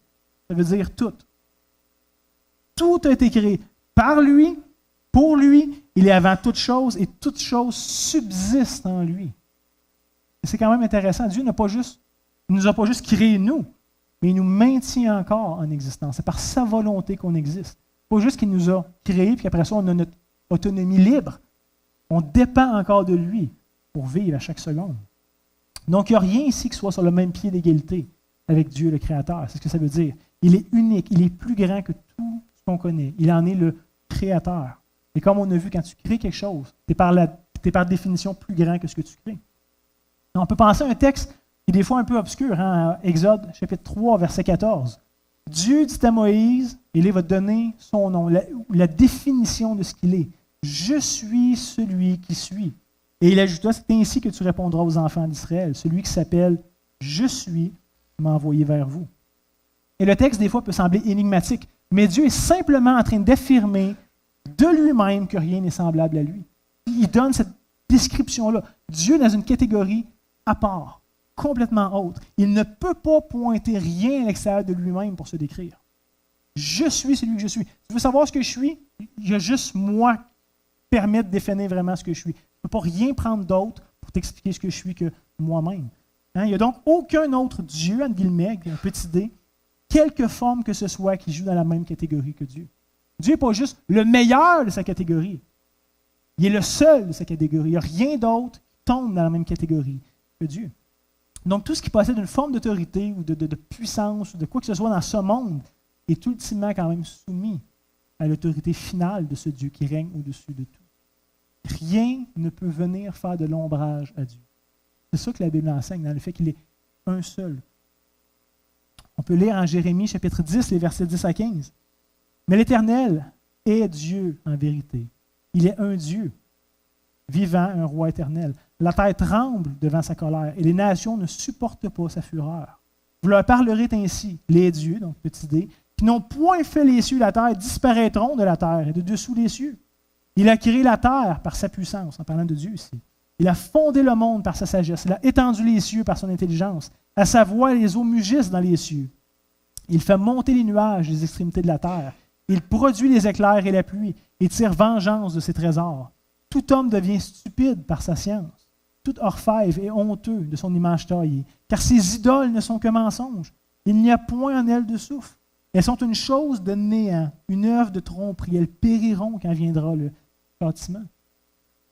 Ça veut dire tout. Tout a été créé par lui, pour lui, il est avant toute chose et toute chose subsiste en lui. Et c'est quand même intéressant. Dieu ne nous a pas juste créés nous, mais il nous maintient encore en existence. C'est par sa volonté qu'on existe. Pas juste qu'il nous a créés, puis après ça, on a notre autonomie libre. On dépend encore de lui pour vivre à chaque seconde. Donc, il n'y a rien ici qui soit sur le même pied d'égalité avec Dieu, le Créateur. C'est ce que ça veut dire. Il est unique, il est plus grand que tout ce qu'on connaît. Il en est le Créateur. Et comme on a vu, quand tu crées quelque chose, tu es par définition plus grand que ce que tu crées. On peut penser à un texte qui est des fois un peu obscur, hein, Exode chapitre 3, verset 14, Dieu dit à Moïse, et il va donner son nom, la définition de ce qu'il est. Je suis celui qui suis. Et il ajouta, c'est ainsi que tu répondras aux enfants d'Israël. Celui qui s'appelle Je suis m'a envoyé vers vous. Et le texte, des fois, peut sembler énigmatique, mais Dieu est simplement en train d'affirmer de lui-même que rien n'est semblable à lui. Il donne cette description-là. Dieu est dans une catégorie à part, complètement autre. Il ne peut pas pointer rien à l'extérieur de lui-même pour se décrire. Je suis celui que je suis. Tu veux savoir ce que je suis? Il y a juste moi qui permet de définir vraiment ce que je suis. Je ne peux pas rien prendre d'autre pour t'expliquer ce que je suis que moi-même. Hein? Il n'y a donc aucun autre Dieu, entre guillemets, avec un petit dé, quelque forme que ce soit qui joue dans la même catégorie que Dieu. Dieu n'est pas juste le meilleur de sa catégorie. Il est le seul de sa catégorie. Il n'y a rien d'autre qui tombe dans la même catégorie que Dieu. Donc, tout ce qui possède une forme d'autorité ou de puissance ou de quoi que ce soit dans ce monde est ultimement quand même soumis à l'autorité finale de ce Dieu qui règne au-dessus de tout. Rien ne peut venir faire de l'ombrage à Dieu. C'est ça que la Bible enseigne, dans le fait qu'il est un seul. On peut lire en Jérémie, chapitre 10, les versets 10 à 15. « Mais l'Éternel est Dieu en vérité. Il est un Dieu, vivant, un roi éternel. La terre tremble devant sa colère, et les nations ne supportent pas sa fureur. Vous leur parlerez ainsi, les dieux, donc petit d, qui n'ont point fait les cieux et la terre, disparaîtront de la terre et de dessous les cieux. Il a créé la terre par sa puissance, en parlant de Dieu ici. Il a fondé le monde par sa sagesse. Il a étendu les cieux par son intelligence. À sa voix, les eaux mugissent dans les cieux. Il fait monter les nuages des extrémités de la terre. Il produit les éclairs et la pluie et tire vengeance de ses trésors. Tout homme devient stupide par sa science. Tout orfèvre est honteux de son image taillée, car ses idoles ne sont que mensonges. Il n'y a point en elles de souffle. Elles sont une chose de néant, une œuvre de tromperie. Elles périront quand viendra le châtiment.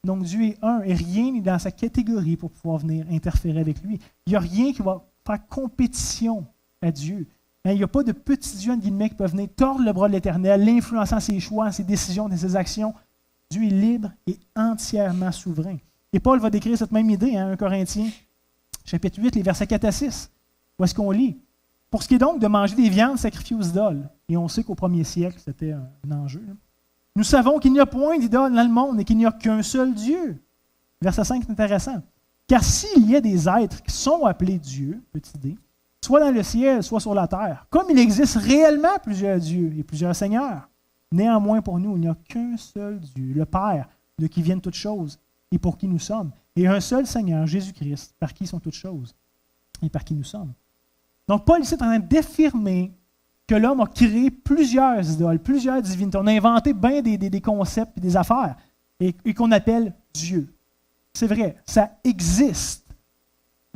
Donc Dieu est un et rien n'est dans sa catégorie pour pouvoir venir interférer avec lui. Il n'y a rien qui va faire compétition à Dieu. Il n'y a pas de petits dieux, entre guillemets, qui peuvent venir tordre le bras de l'Éternel, l'influençant ses choix, ses décisions, ses actions. Dieu est libre et entièrement souverain. Et Paul va décrire cette même idée, 1 Corinthiens, chapitre 8, les versets 4 à 6. Où est-ce qu'on lit? Pour ce qui est donc de manger des viandes sacrifiées aux idoles, et on sait qu'au 1er siècle, c'était un enjeu, nous savons qu'il n'y a point d'idoles dans le monde et qu'il n'y a qu'un seul Dieu. Verset 5 est intéressant. Car s'il y a des êtres qui sont appelés Dieu, petit d, soit dans le ciel, soit sur la terre, comme il existe réellement plusieurs dieux et plusieurs seigneurs, néanmoins pour nous, il n'y a qu'un seul Dieu, le Père, de qui viennent toutes choses et pour qui nous sommes, et un seul Seigneur, Jésus-Christ, par qui sont toutes choses et par qui nous sommes. Donc Paul ici est en train d'affirmer que l'homme a créé plusieurs idoles, plusieurs divinités. On a inventé bien des concepts et des affaires et qu'on appelle Dieu. C'est vrai, ça existe,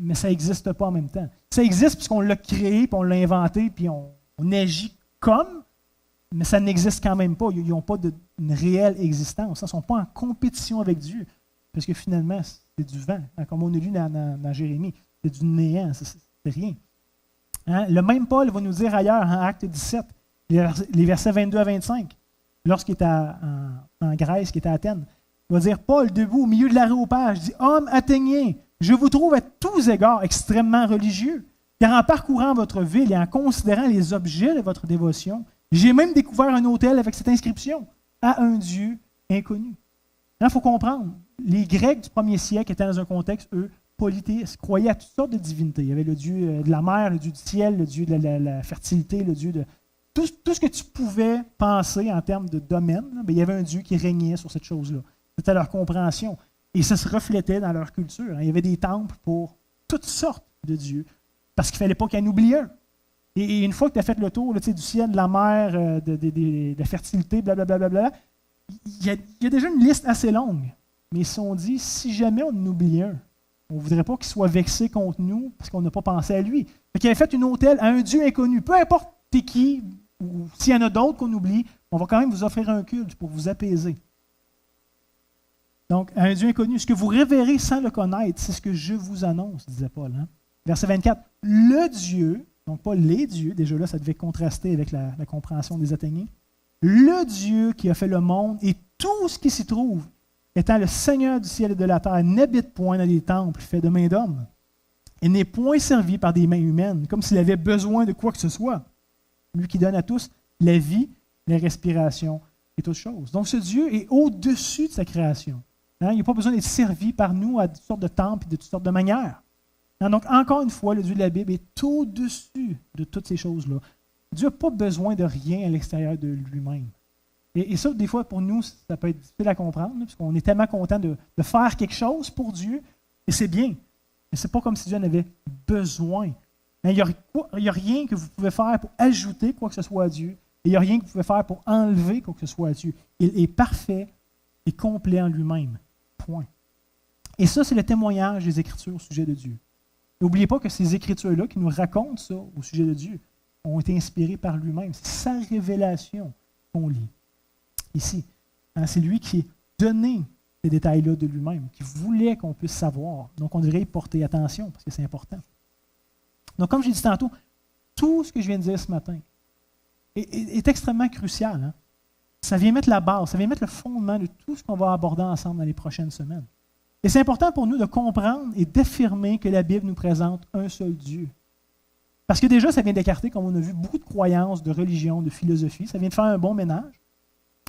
mais ça n'existe pas en même temps. Ça existe puisqu'on l'a créé, puis on l'a inventé, puis on agit comme, mais ça n'existe quand même pas. Ils n'ont pas une réelle existence. Ils ne sont pas en compétition avec Dieu, parce que finalement, c'est du vent. Comme on a lu dans Jérémie, c'est du néant, c'est rien. Hein? Le même Paul va nous dire ailleurs, en Acte 17, les versets 22 à 25, lorsqu'il est en Grèce, qu'il est à Athènes, il va dire, Paul, debout au milieu de l'aréopage, dit, « Hommes athéniens, je vous trouve à tous égards extrêmement religieux, car en parcourant votre ville et en considérant les objets de votre dévotion, j'ai même découvert un autel avec cette inscription, à un Dieu inconnu. » Il faut comprendre, les Grecs du 1er siècle étaient dans un contexte, eux, polythéistes, croyaient à toutes sortes de divinités. Il y avait le Dieu de la mer, le Dieu du ciel, le Dieu de la fertilité, le Dieu de... Tout ce que tu pouvais penser en termes de domaine, là, il y avait un Dieu qui régnait sur cette chose-là. C'était leur compréhension. Et ça se reflétait dans leur culture. Il y avait des temples pour toutes sortes de dieux, parce qu'il ne fallait pas qu'il y en oublie un. Et une fois que tu as fait le tour là, du ciel, de la mer, de la fertilité, blablabla, il y a déjà une liste assez longue. Mais ils se sont dit, si jamais on en oublie un, on ne voudrait pas qu'il soit vexé contre nous parce qu'on n'a pas pensé à lui. Il avait fait une autel à un Dieu inconnu. Peu importe t'es qui, ou s'il y en a d'autres qu'on oublie, on va quand même vous offrir un culte pour vous apaiser. Donc, à un Dieu inconnu, ce que vous révérez sans le connaître, c'est ce que je vous annonce, disait Paul. Hein? Verset 24, le Dieu, donc pas les dieux, déjà là, ça devait contraster avec la compréhension des Athéniens, le Dieu qui a fait le monde et tout ce qui s'y trouve, étant le Seigneur du ciel et de la terre, n'habite point dans des temples faits de mains d'hommes et n'est point servi par des mains humaines, comme s'il avait besoin de quoi que ce soit. lui qui donne à tous la vie, la respiration et toutes choses. Donc ce Dieu est au-dessus de sa création. Hein? Il n'a pas besoin d'être servi par nous à toutes sortes de temples et de toutes sortes de manières. Hein? Donc encore une fois, le Dieu de la Bible est au-dessus de toutes ces choses-là. Dieu n'a pas besoin de rien à l'extérieur de lui-même. Et ça, des fois, pour nous, ça peut être difficile à comprendre, parce qu'on est tellement content de faire quelque chose pour Dieu, et c'est bien. Mais ce n'est pas comme si Dieu en avait besoin. Il n'y a rien que vous pouvez faire pour ajouter quoi que ce soit à Dieu, et il n'y a rien que vous pouvez faire pour enlever quoi que ce soit à Dieu. Il est parfait et complet en lui-même. Point. Et ça, c'est le témoignage des Écritures au sujet de Dieu. N'oubliez pas que ces Écritures-là qui nous racontent ça au sujet de Dieu ont été inspirées par lui-même. C'est sa révélation qu'on lit ici. Hein, c'est lui qui a donné ces détails-là de lui-même, qui voulait qu'on puisse savoir. Donc, on devrait y porter attention parce que c'est important. Donc, comme j'ai dit tantôt, tout ce que je viens de dire ce matin est extrêmement crucial. Hein? Ça vient mettre la base, ça vient mettre le fondement de tout ce qu'on va aborder ensemble dans les prochaines semaines. Et c'est important pour nous de comprendre et d'affirmer que la Bible nous présente un seul Dieu. Parce que déjà, ça vient d'écarter, comme on a vu, beaucoup de croyances, de religions, de philosophies. Ça vient de faire un bon ménage.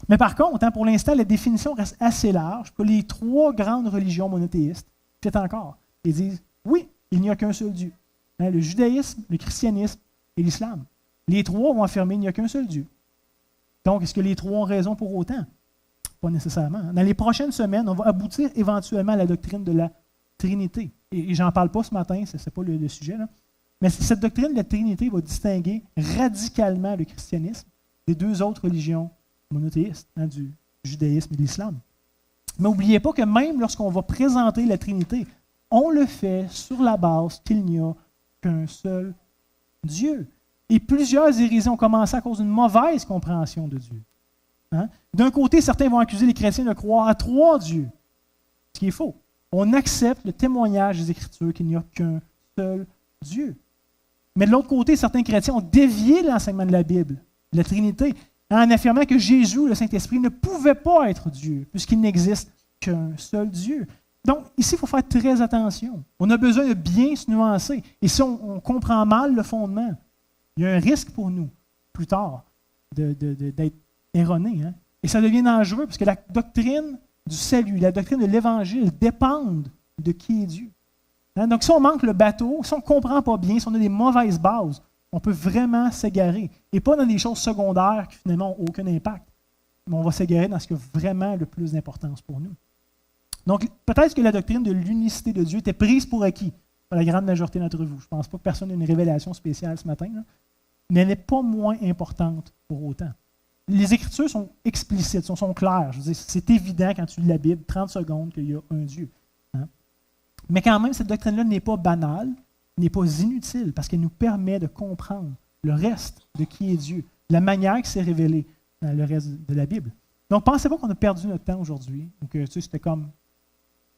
Mais par contre, hein, pour l'instant, la définition reste assez large pour les trois grandes religions monothéistes. Peut-être encore. Ils disent, oui, il n'y a qu'un seul Dieu. Hein, le judaïsme, le christianisme et l'islam. Les trois vont affirmer qu'il n'y a qu'un seul Dieu. Donc, est-ce que les trois ont raison pour autant? Pas nécessairement. Dans les prochaines semaines, on va aboutir éventuellement à la doctrine de la Trinité. Et j'en parle pas ce matin, ce n'est pas le sujet, là. Mais cette doctrine de la Trinité va distinguer radicalement le christianisme des deux autres religions monothéistes, hein, du judaïsme et de l'islam. Mais n'oubliez pas que même lorsqu'on va présenter la Trinité, on le fait sur la base qu'il n'y a qu'un seul Dieu. Et plusieurs hérésies ont commencé à cause d'une mauvaise compréhension de Dieu. Hein? D'un côté, certains vont accuser les chrétiens de croire à trois dieux, ce qui est faux. On accepte le témoignage des Écritures qu'il n'y a qu'un seul Dieu. Mais de l'autre côté, certains chrétiens ont dévié l'enseignement de la Bible, de la Trinité, en affirmant que Jésus, le Saint-Esprit, ne pouvait pas être Dieu, puisqu'il n'existe qu'un seul Dieu. Donc, ici, il faut faire très attention. On a besoin de bien se nuancer. Et si on comprend mal le fondement, il y a un risque pour nous, plus tard, d'être erroné. Hein? Et ça devient dangereux, parce que la doctrine du salut, la doctrine de l'Évangile dépendent de qui est Dieu. Hein? Donc, si on manque le bateau, si on ne comprend pas bien, si on a des mauvaises bases, on peut vraiment s'égarer. Et pas dans des choses secondaires qui finalement n'ont aucun impact. Mais on va s'égarer dans ce qui a vraiment le plus d'importance pour nous. Donc, peut-être que la doctrine de l'unicité de Dieu était prise pour acquis par la grande majorité d'entre vous. Je ne pense pas que personne ait une révélation spéciale ce matin, là. Mais elle n'est pas moins importante pour autant. Les Écritures sont explicites, sont claires. Je veux dire, c'est évident quand tu lis la Bible, 30 secondes, qu'il y a un Dieu. Hein? Mais quand même, cette doctrine-là n'est pas banale, n'est pas inutile, parce qu'elle nous permet de comprendre le reste de qui est Dieu, la manière qui s'est révélée dans le reste de la Bible. Donc, pensez pas qu'on a perdu notre temps aujourd'hui, ou que c'était comme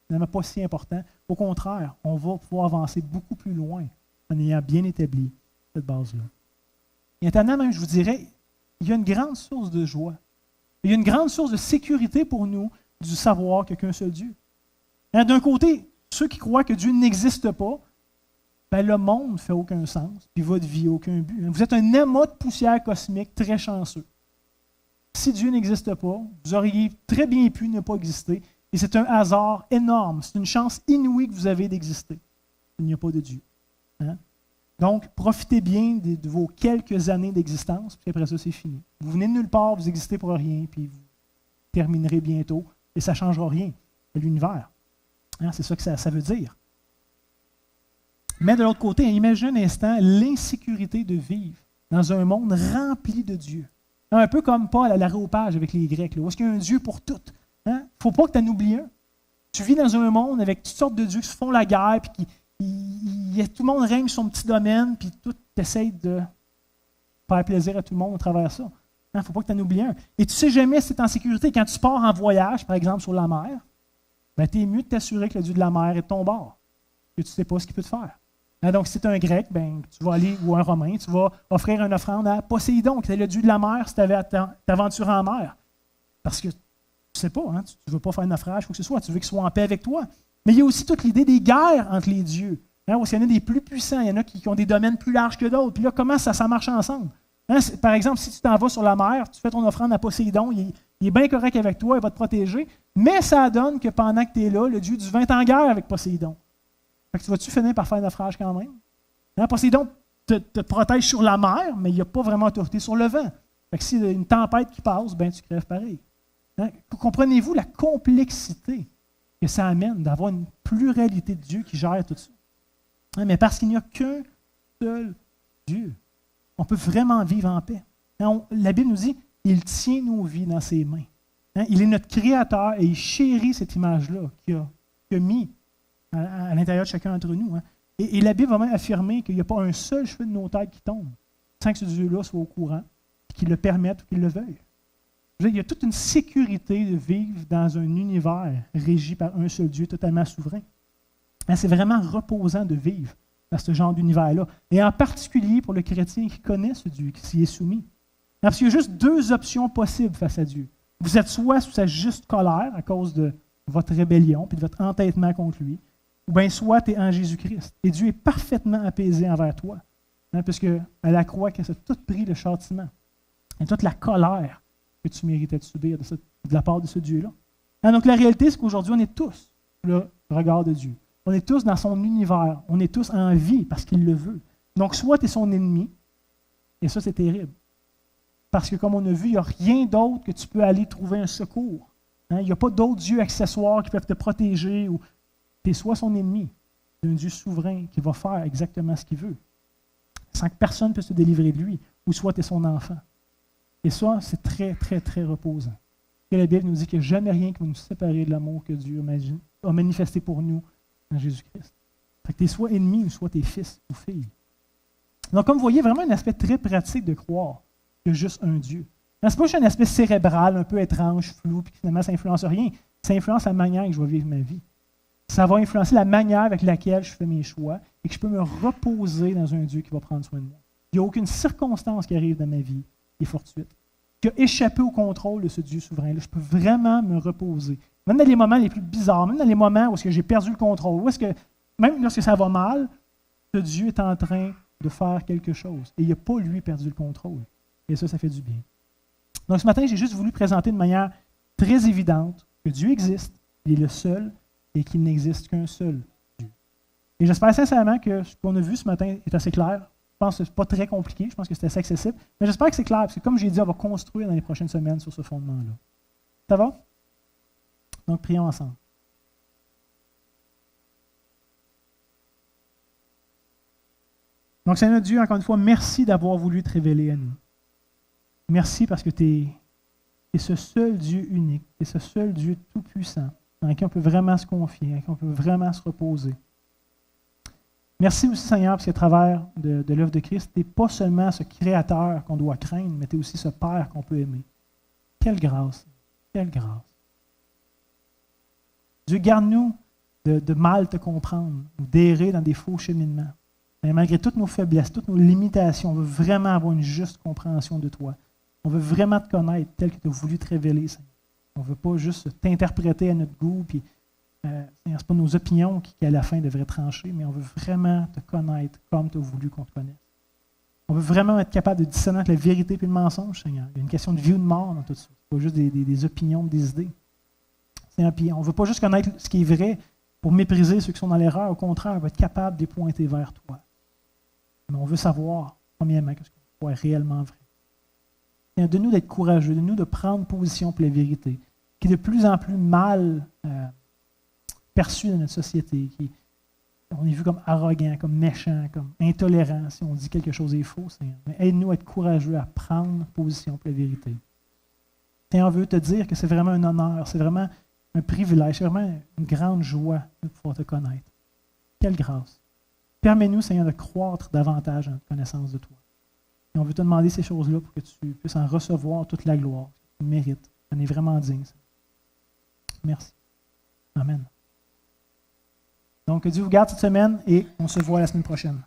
finalement pas si important. Au contraire, on va pouvoir avancer beaucoup plus loin en ayant bien établi cette base-là. Et maintenant, même, je vous dirais, il y a une grande source de joie. Il y a une grande source de sécurité pour nous du savoir qu'il n'y a qu'un seul Dieu. D'un côté, ceux qui croient que Dieu n'existe pas, ben le monde ne fait aucun sens, puis votre vie n'a aucun but. Vous êtes un amas de poussière cosmique très chanceux. Si Dieu n'existe pas, vous auriez très bien pu ne pas exister, et c'est un hasard énorme, c'est une chance inouïe que vous avez d'exister. Il n'y a pas de Dieu. Hein? Donc, profitez bien de vos quelques années d'existence, puis après ça, c'est fini. Vous venez de nulle part, vous existez pour rien, puis vous terminerez bientôt, et ça ne changera rien à l'univers. Hein? C'est ça que ça veut dire. Mais de l'autre côté, imaginez un instant l'insécurité de vivre dans un monde rempli de Dieu. Un peu comme Paul à l'aréopage avec les Grecs, là, où est-ce qu'il y a un Dieu pour tout. Il ne faut pas que tu en oublies un. Tu vis dans un monde avec toutes sortes de dieux qui se font la guerre, puis tout le monde règne sur son petit domaine, puis tout essaye de faire plaisir à tout le monde à travers ça. Il ne faut pas que tu en oublies un. Et tu ne sais jamais si tu es en sécurité. Quand tu pars en voyage, par exemple, sur la mer, ben, tu es mieux de t'assurer que le Dieu de la mer est de ton bord, que tu ne sais pas ce qu'il peut te faire. Donc, si tu es un Grec, ben, tu vas aller, ou un Romain, tu vas offrir une offrande à Poséidon, qui est le Dieu de la mer, si tu avais t'aventurer en mer. Parce que tu ne sais pas, hein, tu ne veux pas faire un naufrage, quoi que ce soit, tu veux qu'il soit en paix avec toi. Mais il y a aussi toute l'idée des guerres entre les dieux. Hein, où il y en a des plus puissants, il y en a qui ont des domaines plus larges que d'autres. Puis là, comment ça marche ensemble? Hein, par exemple, si tu t'en vas sur la mer, tu fais ton offrande à Poséidon, il est bien correct avec toi, il va te protéger, mais ça donne que pendant que tu es là, le dieu du vin est en guerre avec Poséidon. Fait que tu vas-tu finir par faire naufrage quand même? Hein, Poséidon te protège sur la mer, mais il n'y a pas vraiment autorité sur le vent. Fait que s'il y a une tempête qui passe, ben tu crèves pareil. Hein? Comprenez-vous la complexité que ça amène d'avoir une pluralité de Dieu qui gère tout ça? Hein, mais parce qu'il n'y a qu'un seul Dieu, on peut vraiment vivre en paix. Hein, la Bible nous dit il tient nos vies dans ses mains. Hein, il est notre Créateur et il chérit cette image-là qu'il a mis à l'intérieur de chacun d'entre nous. Hein. Et la Bible va même affirmer qu'il n'y a pas un seul cheveu de nos têtes qui tombe sans que ce Dieu-là soit au courant, qu'il le permette ou qu'il le veuille. Il y a toute une sécurité de vivre dans un univers régi par un seul Dieu totalement souverain. Hein, c'est vraiment reposant de vivre dans ce genre d'univers-là. Et en particulier pour le chrétien qui connaît ce Dieu, qui s'y est soumis. Parce qu'il y a juste deux options possibles face à Dieu. Vous êtes soit sous sa juste colère à cause de votre rébellion et de votre entêtement contre lui, ou bien soit tu es en Jésus-Christ. Et Dieu est parfaitement apaisé envers toi. Hein, puisque à la croix, qu'il a tout pris le châtiment et toute la colère que tu méritais de subir de la part de ce Dieu-là. Hein, donc la réalité, c'est qu'aujourd'hui, on est tous sous le regard de Dieu. On est tous dans son univers. On est tous en vie parce qu'il le veut. Donc soit tu es son ennemi, et ça c'est terrible. Parce que comme on a vu, il n'y a rien d'autre que tu peux aller trouver un secours. Hein, il n'y a pas d'autres dieux accessoires qui peuvent te protéger. Tu es soit son ennemi, d'un Dieu souverain qui va faire exactement ce qu'il veut, sans que personne ne puisse te délivrer de lui, ou soit tu es son enfant. Et ça, c'est très, très, très reposant. Et la Bible nous dit qu'il n'y a jamais rien qui va nous séparer de l'amour que Dieu a manifesté pour nous en Jésus-Christ. Fait que tu es soit ennemi, ou soit tes fils ou filles. Donc, comme vous voyez, vraiment un aspect très pratique de croire qu'il y a juste un Dieu. Ce n'est pas juste un aspect cérébral, un peu étrange, flou, puis finalement, ça n'influence rien. Ça influence la manière que je vais vivre ma vie. Ça va influencer la manière avec laquelle je fais mes choix et que je peux me reposer dans un Dieu qui va prendre soin de moi. Il n'y a aucune circonstance qui arrive dans ma vie qui est fortuite, qui a échappé au contrôle de ce Dieu souverain-là. Je peux vraiment me reposer. Même dans les moments les plus bizarres, même dans les moments où j'ai perdu le contrôle, même lorsque ça va mal, ce Dieu est en train de faire quelque chose. Et il n'a pas, lui, perdu le contrôle. Et ça fait du bien. Donc ce matin, j'ai juste voulu présenter de manière très évidente que Dieu existe, il est le seul, et qu'il n'existe qu'un seul Dieu. Et j'espère sincèrement que ce qu'on a vu ce matin est assez clair. Je pense que ce n'est pas très compliqué, je pense que c'est assez accessible, mais j'espère que c'est clair, parce que comme j'ai dit, on va construire dans les prochaines semaines sur ce fondement-là. Ça va? Donc, prions ensemble. Donc, Seigneur Dieu, encore une fois, merci d'avoir voulu te révéler à nous. Merci parce que tu es ce seul Dieu unique, tu es ce seul Dieu tout-puissant, dans qui on peut vraiment se confier, dans qui on peut vraiment se reposer. Merci aussi, Seigneur, parce qu'à travers de l'œuvre de Christ, tu n'es pas seulement ce Créateur qu'on doit craindre, mais tu es aussi ce Père qu'on peut aimer. Quelle grâce! Quelle grâce! Dieu, garde-nous de mal te comprendre, ou d'errer dans des faux cheminements. Mais malgré toutes nos faiblesses, toutes nos limitations, on veut vraiment avoir une juste compréhension de toi. On veut vraiment te connaître tel que tu as voulu te révéler, Seigneur. On ne veut pas juste t'interpréter à notre goût, puis ce n'est pas nos opinions qui, à la fin, devraient trancher, mais on veut vraiment te connaître comme tu as voulu qu'on te connaisse. On veut vraiment être capable de discerner entre la vérité et le mensonge, Seigneur. Il y a une question de vie ou de mort dans tout ça. Ce n'est pas juste des opinions, des idées. Seigneur, puis on ne veut pas juste connaître ce qui est vrai pour mépriser ceux qui sont dans l'erreur. Au contraire, on veut être capable de les pointer vers toi. Mais on veut savoir, premièrement, ce qu'on croit est réellement vrai. Seigneur, donne-nous d'être courageux, donne-nous de prendre position pour la vérité, qui est de plus en plus mal perçue dans notre société, on est vu comme arrogant, comme méchant, comme intolérant si on dit quelque chose est faux, Seigneur. Mais aide-nous à être courageux, à prendre position pour la vérité. Seigneur, on veut te dire que c'est vraiment un honneur, c'est vraiment un privilège, c'est vraiment une grande joie de pouvoir te connaître. Quelle grâce! Permets-nous, Seigneur, de croître davantage en connaissance de toi. Et on veut te demander ces choses-là pour que tu puisses en recevoir toute la gloire que tu mérites. On est vraiment digne. Merci. Amen. Donc, que Dieu vous garde cette semaine et on se voit la semaine prochaine.